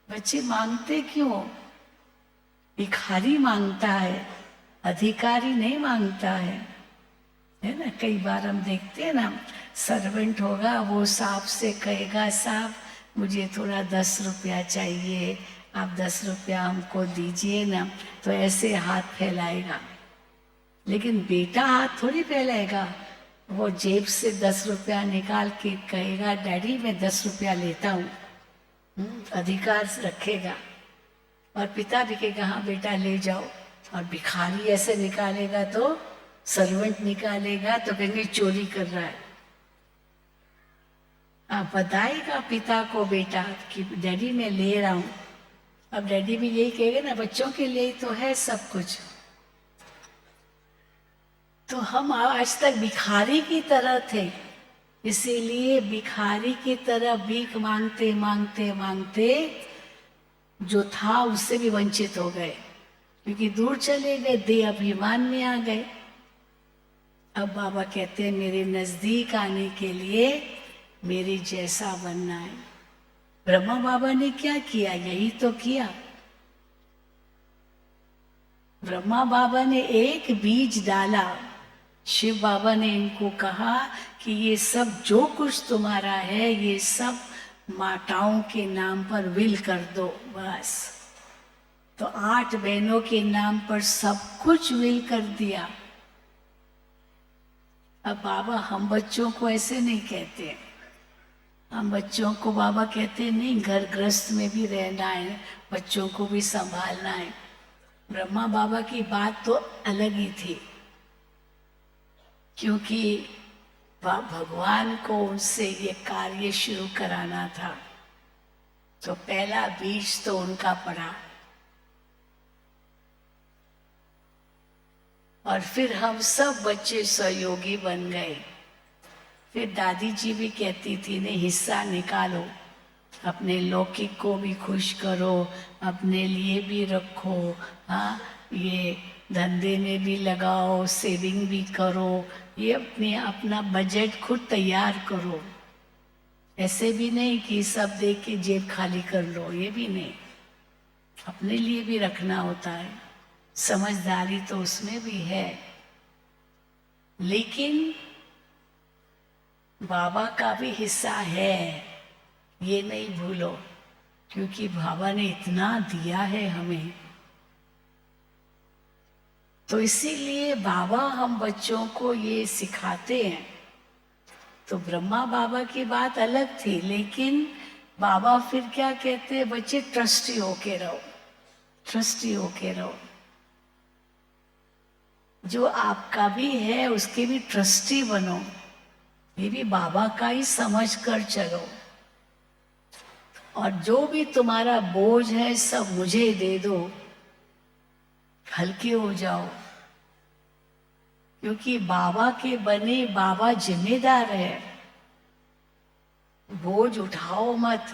बच्चे मांगते क्यों? भिखारी मांगता है, अधिकारी नहीं मांगता है ना। कई बार हम देखते हैं ना, सर्वेंट होगा, वो साहब से कहेगा साहब मुझे थोड़ा 10 रुपया चाहिए, आप 10 रुपया हमको दीजिए ना, तो ऐसे हाथ फैलाएगा। लेकिन बेटा हाथ थोड़ी फैलाएगा, वो जेब से 10 रुपया निकाल के कहेगा डैडी मैं 10 रुपया लेता हूँ, अधिकार रखेगा। और पिता भी कहेगा हाँ बेटा ले जाओ। और भिखारी ऐसे निकालेगा तो, सर्वेंट निकालेगा तो कहेंगे चोरी कर रहा है। आप बताएगा पिता को बेटा कि डैडी मैं ले रहा हूँ। अब डैडी भी यही कहेगा ना, बच्चों के लिए तो है सब कुछ। तो हम आज तक भिखारी की तरह थे, इसीलिए भिखारी की तरह भीख मांगते मांगते मांगते जो था उससे भी वंचित हो गए, क्योंकि दूर चले गए, देह अभिमान में आ गए। अब बाबा कहते हैं मेरे नजदीक आने के लिए मेरे जैसा बनना है। ब्रह्मा बाबा ने क्या किया? यही तो किया। ब्रह्मा बाबा ने एक बीज डाला, शिव बाबा ने इनको कहा कि ये सब जो कुछ तुम्हारा है ये सब माताओं के नाम पर विल कर दो, बस। तो 8 बहनों के नाम पर सब कुछ विल कर दिया। अब बाबा हम बच्चों को ऐसे नहीं कहते, हम बच्चों को बाबा कहते नहीं, घर गृहस्थ में भी रहना है, बच्चों को भी संभालना है। ब्रह्मा बाबा की बात तो अलग ही थी, क्योंकि भगवान को उनसे ये कार्य शुरू कराना था। तो पहला बीज तो उनका पड़ा, और फिर हम सब बच्चे सहयोगी बन गए। फिर दादी जी भी कहती थी नहीं, हिस्सा निकालो, अपने लौकिक को भी खुश करो, अपने लिए भी रखो, हाँ ये धंधे में भी लगाओ, सेविंग भी करो, ये अपना बजट खुद तैयार करो। ऐसे भी नहीं कि सब दे के जेब खाली कर लो, ये भी नहीं, अपने लिए भी रखना होता है। समझदारी तो उसमें भी है। लेकिन बाबा का भी हिस्सा है, ये नहीं भूलो, क्योंकि बाबा ने इतना दिया है हमें। तो इसीलिए बाबा हम बच्चों को ये सिखाते हैं। तो ब्रह्मा बाबा की बात अलग थी, लेकिन बाबा फिर क्या कहते हैं, बच्चे ट्रस्टी होके रहो, ट्रस्टी होके रहो। जो आपका भी है उसके भी ट्रस्टी बनो, ये भी बाबा का ही समझ कर चलो। और जो भी तुम्हारा बोझ है सब मुझे दे दो, हल्के हो जाओ, क्योंकि बाबा के बने बाबा जिम्मेदार है। बोझ उठाओ मत,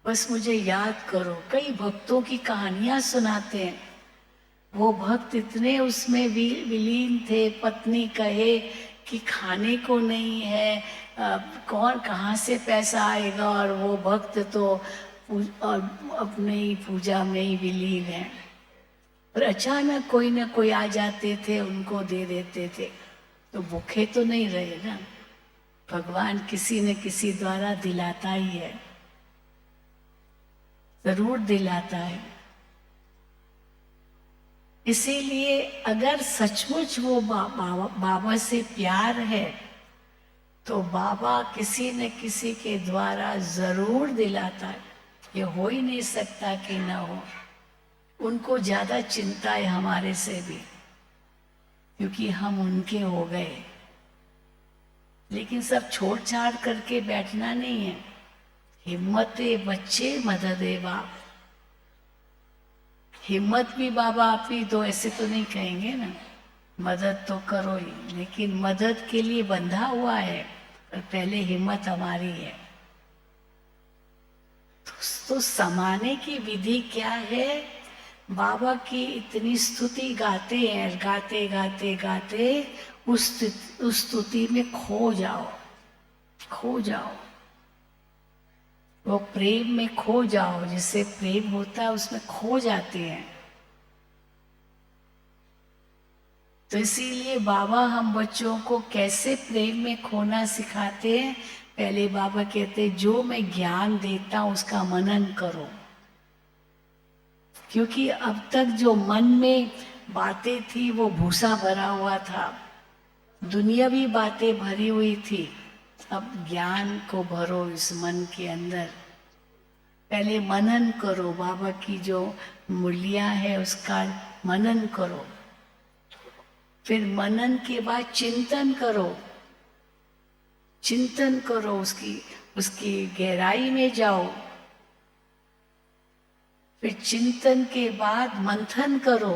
बस मुझे याद करो। कई भक्तों की कहानियां सुनाते हैं, वो भक्त इतने उसमें विलीन थे, पत्नी कहे कि खाने को नहीं है, कौन कहाँ से पैसा आएगा, और वो भक्त तो और अपने ही पूजा में ही विलीन है। और अचानक कोई ना कोई आ जाते थे, उनको दे देते थे, तो भूखे तो नहीं रहे ना। भगवान किसी न किसी द्वारा दिलाता ही है, जरूर दिलाता है। इसीलिए अगर सचमुच वो बाबा से प्यार है तो बाबा किसी न किसी के द्वारा जरूर दिलाता है। ये हो ही नहीं सकता कि ना हो। उनको ज्यादा चिंता है हमारे से भी, क्योंकि हम उनके हो गए। लेकिन सब छोड़ छाड़ करके बैठना नहीं है। हिम्मते बच्चे मददे बाप, हिम्मत भी बाबा आप ही दो, ऐसे तो नहीं कहेंगे ना, मदद तो करो ही, लेकिन मदद के लिए बंधा हुआ है, पर पहले हिम्मत हमारी है। तो समाने की विधि क्या है? बाबा की इतनी स्तुति गाते हैं, गाते गाते गाते उस स्तुति में खो जाओ, खो जाओ, वो प्रेम में खो जाओ। जिससे प्रेम होता है उसमें खो जाते हैं। तो इसीलिए बाबा हम बच्चों को कैसे प्रेम में खोना सिखाते हैं। पहले बाबा कहते हैं जो मैं ज्ञान देता हूं उसका मनन करो, क्योंकि अब तक जो मन में बातें थी वो भूसा भरा हुआ था, दुनियावी बातें भरी हुई थी। अब ज्ञान को भरो इस मन के अंदर। पहले मनन करो, बाबा की जो मूल्य है उसका मनन करो। फिर मनन के बाद चिंतन करो, चिंतन करो, उसकी गहराई में जाओ। फिर चिंतन के बाद मंथन करो।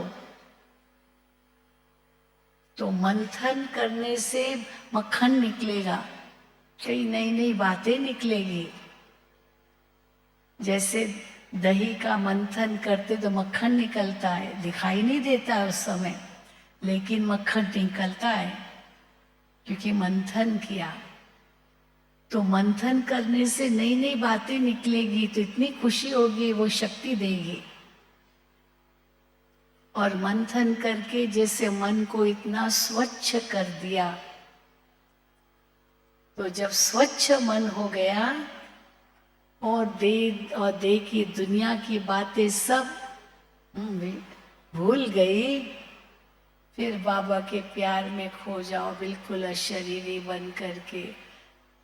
तो मंथन करने से मक्खन निकलेगा, कई नई नई बातें निकलेगी। जैसे दही का मंथन करते तो मक्खन निकलता है, दिखाई नहीं देता है उस समय, लेकिन मक्खन निकलता है क्योंकि मंथन किया। तो मंथन करने से नई नई बातें निकलेगी, तो इतनी खुशी होगी, वो शक्ति देगी। और मंथन करके जैसे मन को इतना स्वच्छ कर दिया, तो जब स्वच्छ मन हो गया और दे की दुनिया की बातें सब भूल गई, फिर बाबा के प्यार में खो जाओ, बिल्कुल अशरीरी बन करके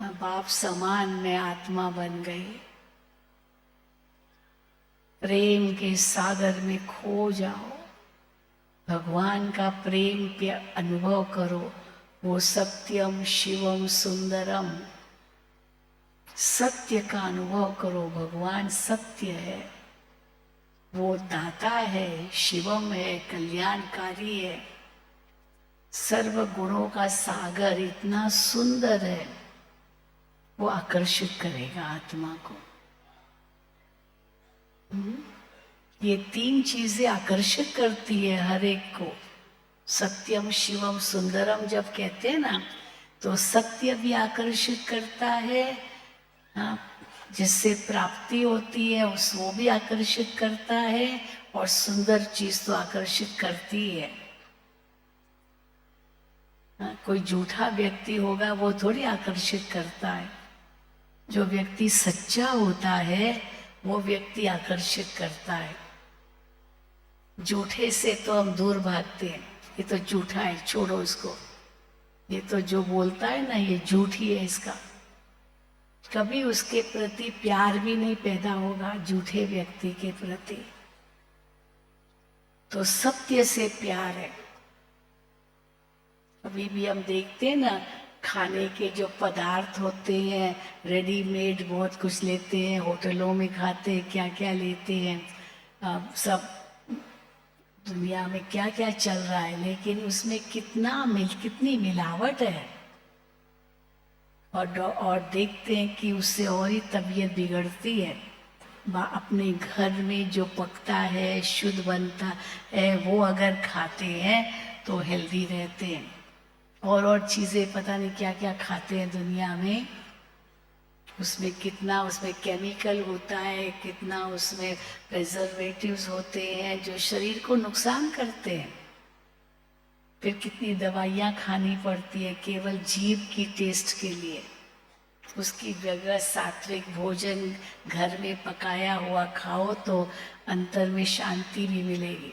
बाप समान में आत्मा बन गई। प्रेम के सागर में खो जाओ, भगवान का प्रेम पे अनुभव करो। वो सत्यम शिवम सुंदरम, सत्य का अनुभव करो। भगवान सत्य है, वो दाता है, शिवम है, कल्याणकारी है, सर्व गुणों का सागर इतना सुंदर है, वो आकर्षित करेगा आत्मा को। ये तीन चीजें आकर्षित करती है हर एक को। सत्यम शिवम सुंदरम जब कहते हैं ना, तो सत्य भी आकर्षित करता है, हाँ, जिससे प्राप्ति होती है उस वो भी आकर्षित करता है, और सुंदर चीज तो आकर्षित करती है। हाँ, कोई झूठा व्यक्ति होगा वो थोड़ी आकर्षित करता है। जो व्यक्ति सच्चा होता है वो व्यक्ति आकर्षित करता है। झूठे से तो हम दूर भागते हैं, ये तो झूठा है, छोड़ो इसको, ये तो जो बोलता है ना ये झूठ ही है इसका। कभी उसके प्रति प्यार भी नहीं पैदा होगा झूठे व्यक्ति के प्रति। तो सत्य से प्यार है। अभी भी हम देखते हैं ना, खाने के जो पदार्थ होते हैं रेडीमेड बहुत कुछ लेते हैं, होटलों में खाते हैं, क्या क्या लेते हैं। सब दुनिया में क्या क्या चल रहा है, लेकिन उसमें कितनी मिलावट है। और देखते हैं कि उससे और ही तबीयत बिगड़ती है। अपने घर में जो पकता है, शुद्ध बनता है, वो अगर खाते हैं तो हेल्दी रहते हैं। और चीज़ें पता नहीं क्या क्या खाते हैं दुनिया में, उसमें कितना उसमें केमिकल होता है, कितना उसमें प्रिजर्वेटिव्स होते हैं जो शरीर को नुकसान करते हैं। फिर कितनी दवाइयाँ खानी पड़ती है केवल जीभ की टेस्ट के लिए। उसकी जगह सात्विक भोजन घर में पकाया हुआ खाओ तो अंतर में शांति भी मिलेगी।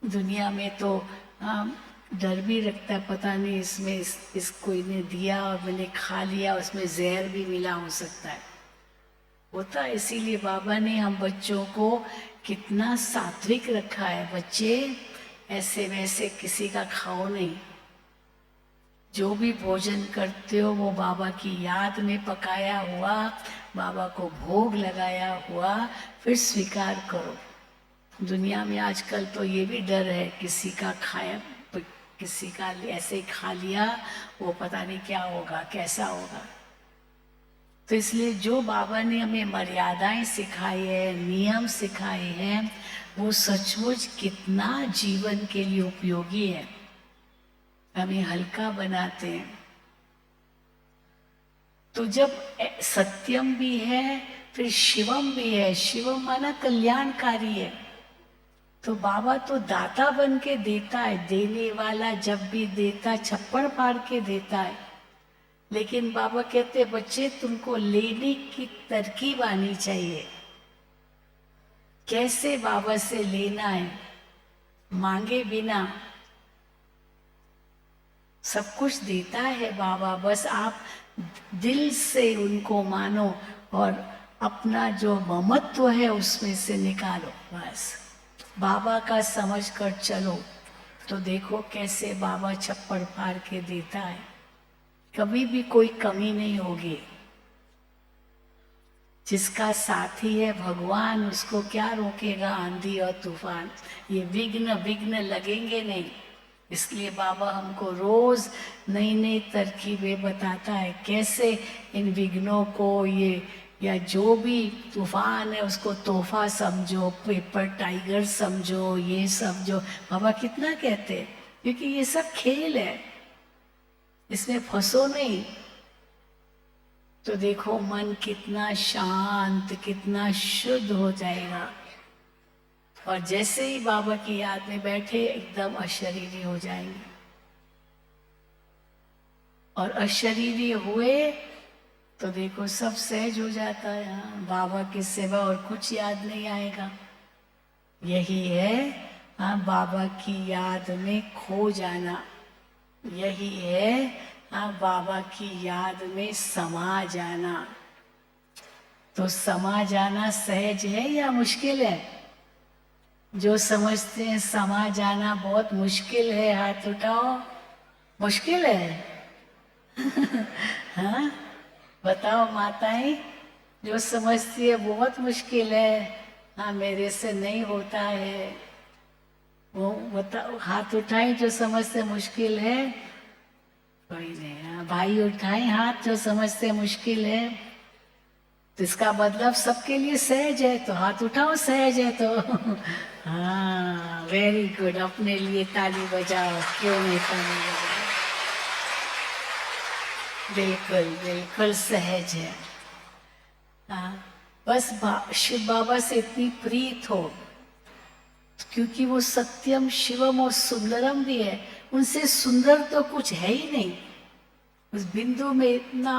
दुनिया में तो डर भी लगता है, पता नहीं इसमें इस कोई ने दिया और मैंने खा लिया, उसमें जहर भी मिला हो सकता है, होता है। इसीलिए बाबा ने हम बच्चों को कितना सात्विक रखा है। बच्चे ऐसे वैसे किसी का खाओ नहीं, जो भी भोजन करते हो वो बाबा की याद में पकाया हुआ, बाबा को भोग लगाया हुआ, फिर स्वीकार करो। दुनिया में आजकल तो ये भी डर है, किसी का खाया, किसी का ऐसे खा लिया, वो पता नहीं क्या होगा, कैसा होगा। तो इसलिए जो बाबा ने हमें मर्यादाएं सिखाई है, नियम सिखाए हैं, वो सचमुच कितना जीवन के लिए उपयोगी है, हमें हल्का बनाते हैं। तो जब सत्यम भी है फिर शिवम भी है, शिवम माना कल्याणकारी है। तो बाबा तो दाता बन के देता है, देने वाला जब भी देता छप्पड़ फाड़ के देता है। लेकिन बाबा कहते बच्चे तुमको लेने की तरकीब आनी चाहिए, कैसे बाबा से लेना है, मांगे बिना। सब कुछ देता है बाबा, बस आप दिल से उनको मानो और अपना जो ममत्व है उसमें से निकालो। बस बाबा का समझ कर चलो तो देखो कैसे बाबा छप्पड़ फाड़ के देता है, कभी भी कोई कमी नहीं होगी। जिसका साथी है भगवान, उसको क्या रोकेगा आंधी और तूफान। ये विघ्न लगेंगे नहीं। इसलिए बाबा हमको रोज नई नई तरकीबें बताता है, कैसे इन विघ्नों को ये या जो भी तूफान है उसको तोहफा समझो, पेपर टाइगर समझो, ये समझो। बाबा कितना कहते हैं, क्योंकि ये सब खेल है, इसमें फंसो नहीं। तो देखो मन कितना शांत, कितना शुद्ध हो जाएगा। और जैसे ही बाबा की याद में बैठे एकदम अशरीरी हो जाएंगे। और अशरीरी हुए तो देखो सब सहज हो जाता है। हाँ, बाबा की सेवा और कुछ याद नहीं आएगा। यही है हाँ बाबा की याद में खो जाना, यही है हाँ बाबा की याद में समा जाना। तो समा जाना सहज है या मुश्किल है? जो समझते हैं समा जाना बहुत मुश्किल है, हाथ उठाओ। मुश्किल है? हाँ बताओ माताएं, जो समझती है बहुत मुश्किल है, हाँ मेरे से नहीं होता है, वो बताओ, हाथ उठाएं जो समझते मुश्किल है। कोई नहीं। हाँ भाई उठाएं हाथ जो समझते मुश्किल है। तो इसका मतलब सबके लिए सहज है, तो हाथ उठाओ सहज है तो। हाँ वेरी गुड, अपने लिए ताली बजाओ, क्यों नहीं ताली बजाओ। बिल्कुल बिल्कुल सहज है। हाँ बस शिव बाबा से इतनी प्रीत हो, क्योंकि वो सत्यम शिवम और सुंदरम भी है। उनसे सुंदर तो कुछ है ही नहीं। उस बिंदु में इतना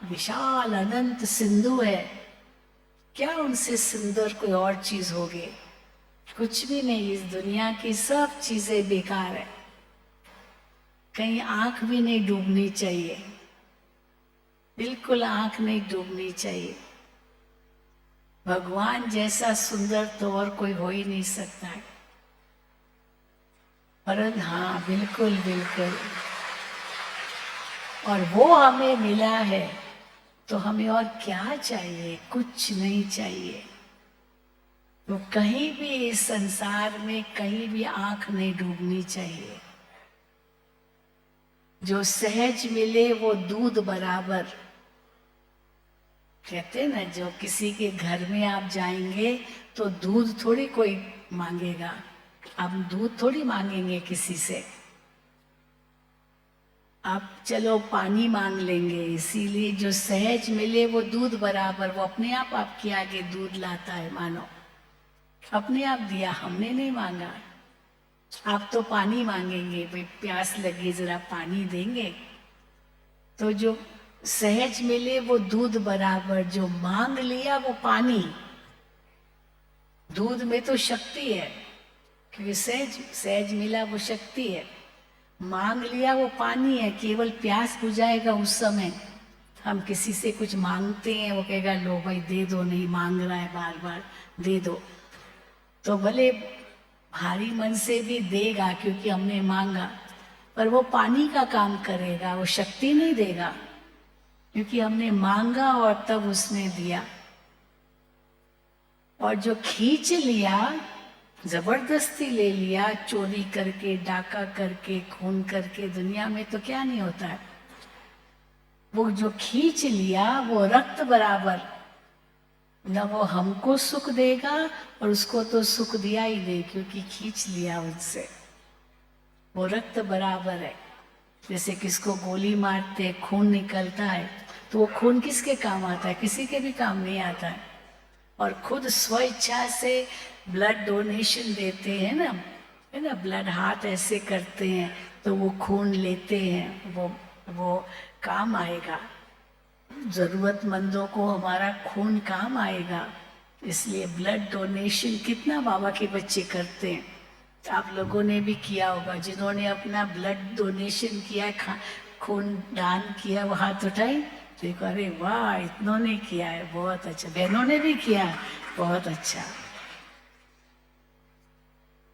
विशाल अनंत सिंधु है, क्या उनसे सुंदर कोई और चीज होगी? कुछ भी नहीं। इस दुनिया की सब चीजें बेकार है, कहीं आंख भी नहीं डूबनी चाहिए, बिल्कुल आंख नहीं डूबनी चाहिए। भगवान जैसा सुंदर तो और कोई हो ही नहीं सकता है। परंतु हाँ, बिल्कुल बिल्कुल, और वो हमें मिला है तो हमें और क्या चाहिए? कुछ नहीं चाहिए। तो कहीं भी इस संसार में कहीं भी आंख नहीं डूबनी चाहिए। जो सहज मिले वो दूध बराबर। कहते हैं ना, जो किसी के घर में आप जाएंगे तो दूध थोड़ी कोई मांगेगा, आप दूध थोड़ी मांगेंगे किसी से, आप चलो पानी मांग लेंगे। इसीलिए जो सहज मिले वो दूध बराबर, वो अपने आप आपके आगे दूध लाता है। मानो अपने आप दिया, हमने नहीं मांगा। आप तो पानी मांगेंगे, भाई प्यास लगी जरा पानी देंगे। तो जो सहज मिले वो दूध बराबर, जो मांग लिया वो पानी। दूध में तो शक्ति है, क्योंकि सहज सहज मिला वो शक्ति है। मांग लिया वो पानी है, केवल प्यास बुझाएगा उस समय। हम किसी से कुछ मांगते हैं, वो कहेगा लो भाई दे दो, नहीं मांग रहा है बार बार, दे दो। तो भले भारी मन से भी देगा क्योंकि हमने मांगा, पर वो पानी का काम करेगा, वो शक्ति नहीं देगा, क्योंकि हमने मांगा और तब उसने दिया। और जो खींच लिया, जबरदस्ती ले लिया, चोरी करके, डाका करके, खून करके, दुनिया में तो क्या नहीं होता है। वो जो खींच लिया वो रक्त बराबर, न वो हमको सुख देगा और उसको तो सुख दिया ही नहीं, क्योंकि खींच लिया उनसे। वो रक्त बराबर है। जैसे किसको गोली मारते खून निकलता है, तो वो खून किसके काम आता है? किसी के भी काम नहीं आता है। और खुद स्व इच्छा से ब्लड डोनेशन देते हैं ना, है ना, ब्लड हाथ ऐसे करते हैं तो वो खून लेते हैं, वो काम आएगा। जरूरतमंदों को हमारा खून काम आएगा। इसलिए ब्लड डोनेशन कितना बाबा के बच्चे करते हैं। आप लोगों ने भी किया होगा, जिन्होंने अपना ब्लड डोनेशन किया, खून दान किया, वो हाथ उठाए। देखो, अरे वाह, इतनों ने किया है, बहुत अच्छा। बहनों ने भी किया, बहुत अच्छा।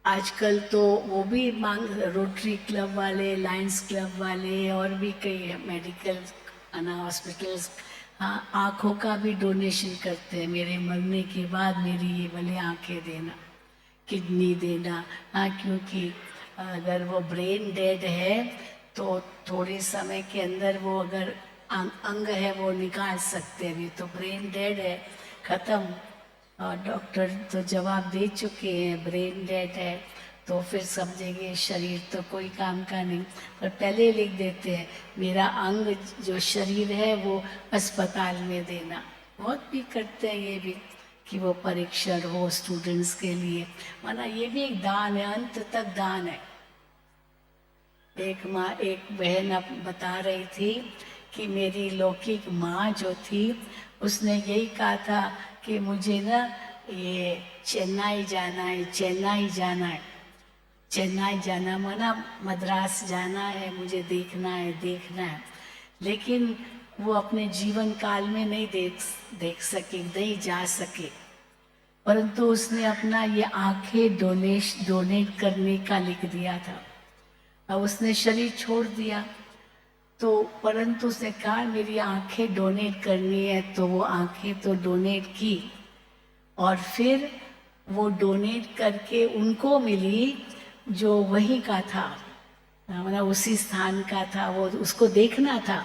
आजकल तो वो भी मांग, रोटरी क्लब वाले, लायंस क्लब वाले और भी कई मेडिकल हॉस्पिटल्स, हाँ, आँखों का भी डोनेशन करते हैं। मेरे मरने के बाद मेरी ये वाली आँखें देना, किडनी देना। हाँ, क्योंकि अगर वो ब्रेन डेड है तो थोड़े समय के अंदर वो अगर अंग है वो निकाल सकते हैं, तो ब्रेन डेड है, खत्म। और डॉक्टर तो जवाब दे चुके हैं, ब्रेन डेड है, तो फिर समझेंगे शरीर तो कोई काम का नहीं। पर पहले लिख देते हैं मेरा अंग जो शरीर है वो अस्पताल में देना। बहुत भी करते हैं ये भी, कि वो परीक्षण हो स्टूडेंट्स के लिए। माना ये भी एक दान है, अंत तक दान है। एक माँ, एक बहन अब बता रही थी कि मेरी लौकिक माँ जो थी उसने यही कहा था कि मुझे ना ये चेन्नई जाना है, चेन्नई जाना है। चेन्नई जाना माना मद्रास जाना है, मुझे देखना है, देखना है। लेकिन वो अपने जीवन काल में नहीं देख सके, नहीं जा सके। परंतु उसने अपना ये आंखें डोनेट करने का लिख दिया था। अब उसने शरीर छोड़ दिया, तो परंतु उसने कहा मेरी आंखें डोनेट करनी है, तो वो आंखें तो डोनेट की। और फिर वो डोनेट करके उनको मिली जो वहीं का था, मतलब उसी स्थान का था, वो उसको देखना था।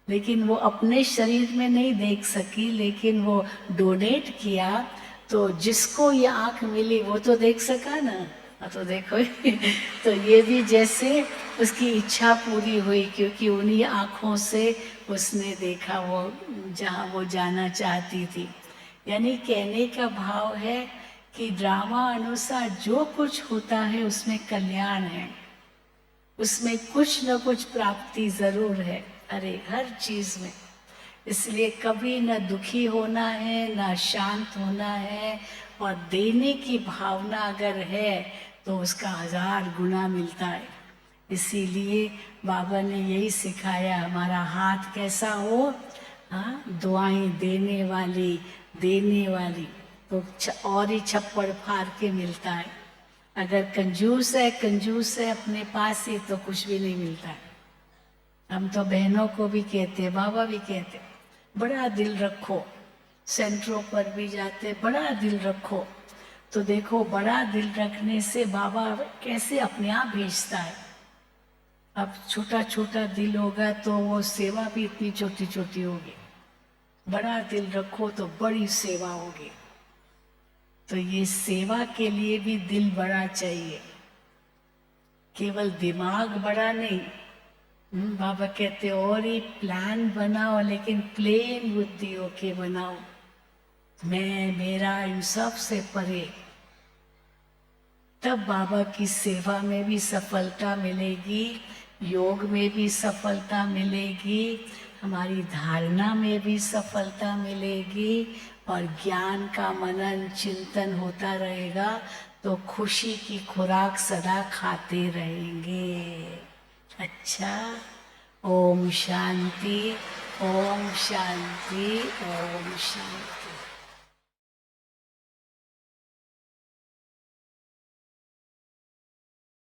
लेकिन वो अपने शरीर में नहीं देख सकी, लेकिन वो डोनेट किया, तो जिसको ये आंख मिली वो तो देख सका ना। तो देखो तो ये भी जैसे उसकी इच्छा पूरी हुई, क्योंकि उन्हीं आँखों से उसने देखा वो जहाँ वो जाना चाहती थी। यानी कहने का भाव है कि ड्रामा अनुसार जो कुछ होता है उसमें कल्याण है। उसमें कुछ न कुछ प्राप्ति जरूर है, अरे हर चीज में। इसलिए कभी न दुखी होना है, न शांत होना है, और देने की भावना अगर है तो उसका 1000 गुना मिलता है। इसीलिए बाबा ने यही सिखाया, हमारा हाथ कैसा हो, हाँ, दुआएं देने वाली तो और ही छप्पड़ फाड़ के मिलता है। अगर कंजूस है अपने पास ही, तो कुछ भी नहीं मिलता है। हम तो बहनों को भी कहते हैं, बाबा भी कहते, बड़ा दिल रखो। सेंटरों पर भी जाते, बड़ा दिल रखो। तो देखो, बड़ा दिल रखने से बाबा कैसे अपने आप भेजता है। अब छोटा छोटा दिल होगा तो वो सेवा भी इतनी छोटी छोटी होगी। बड़ा दिल रखो तो बड़ी सेवा होगी। तो ये सेवा के लिए भी दिल बड़ा चाहिए, केवल दिमाग बड़ा नहीं। बाबा कहते और ही प्लान बनाओ, लेकिन प्लेन बुद्धि होके बनाओ। मैं मेरा इन सब से परे, तब बाबा की सेवा में भी सफलता मिलेगी, योग में भी सफलता मिलेगी, हमारी धारणा में भी सफलता मिलेगी, और ज्ञान का मनन चिंतन होता रहेगा तो खुशी की खुराक सदा खाते रहेंगे। अच्छा, ओम शांति, ओम शांति, ओम शांति।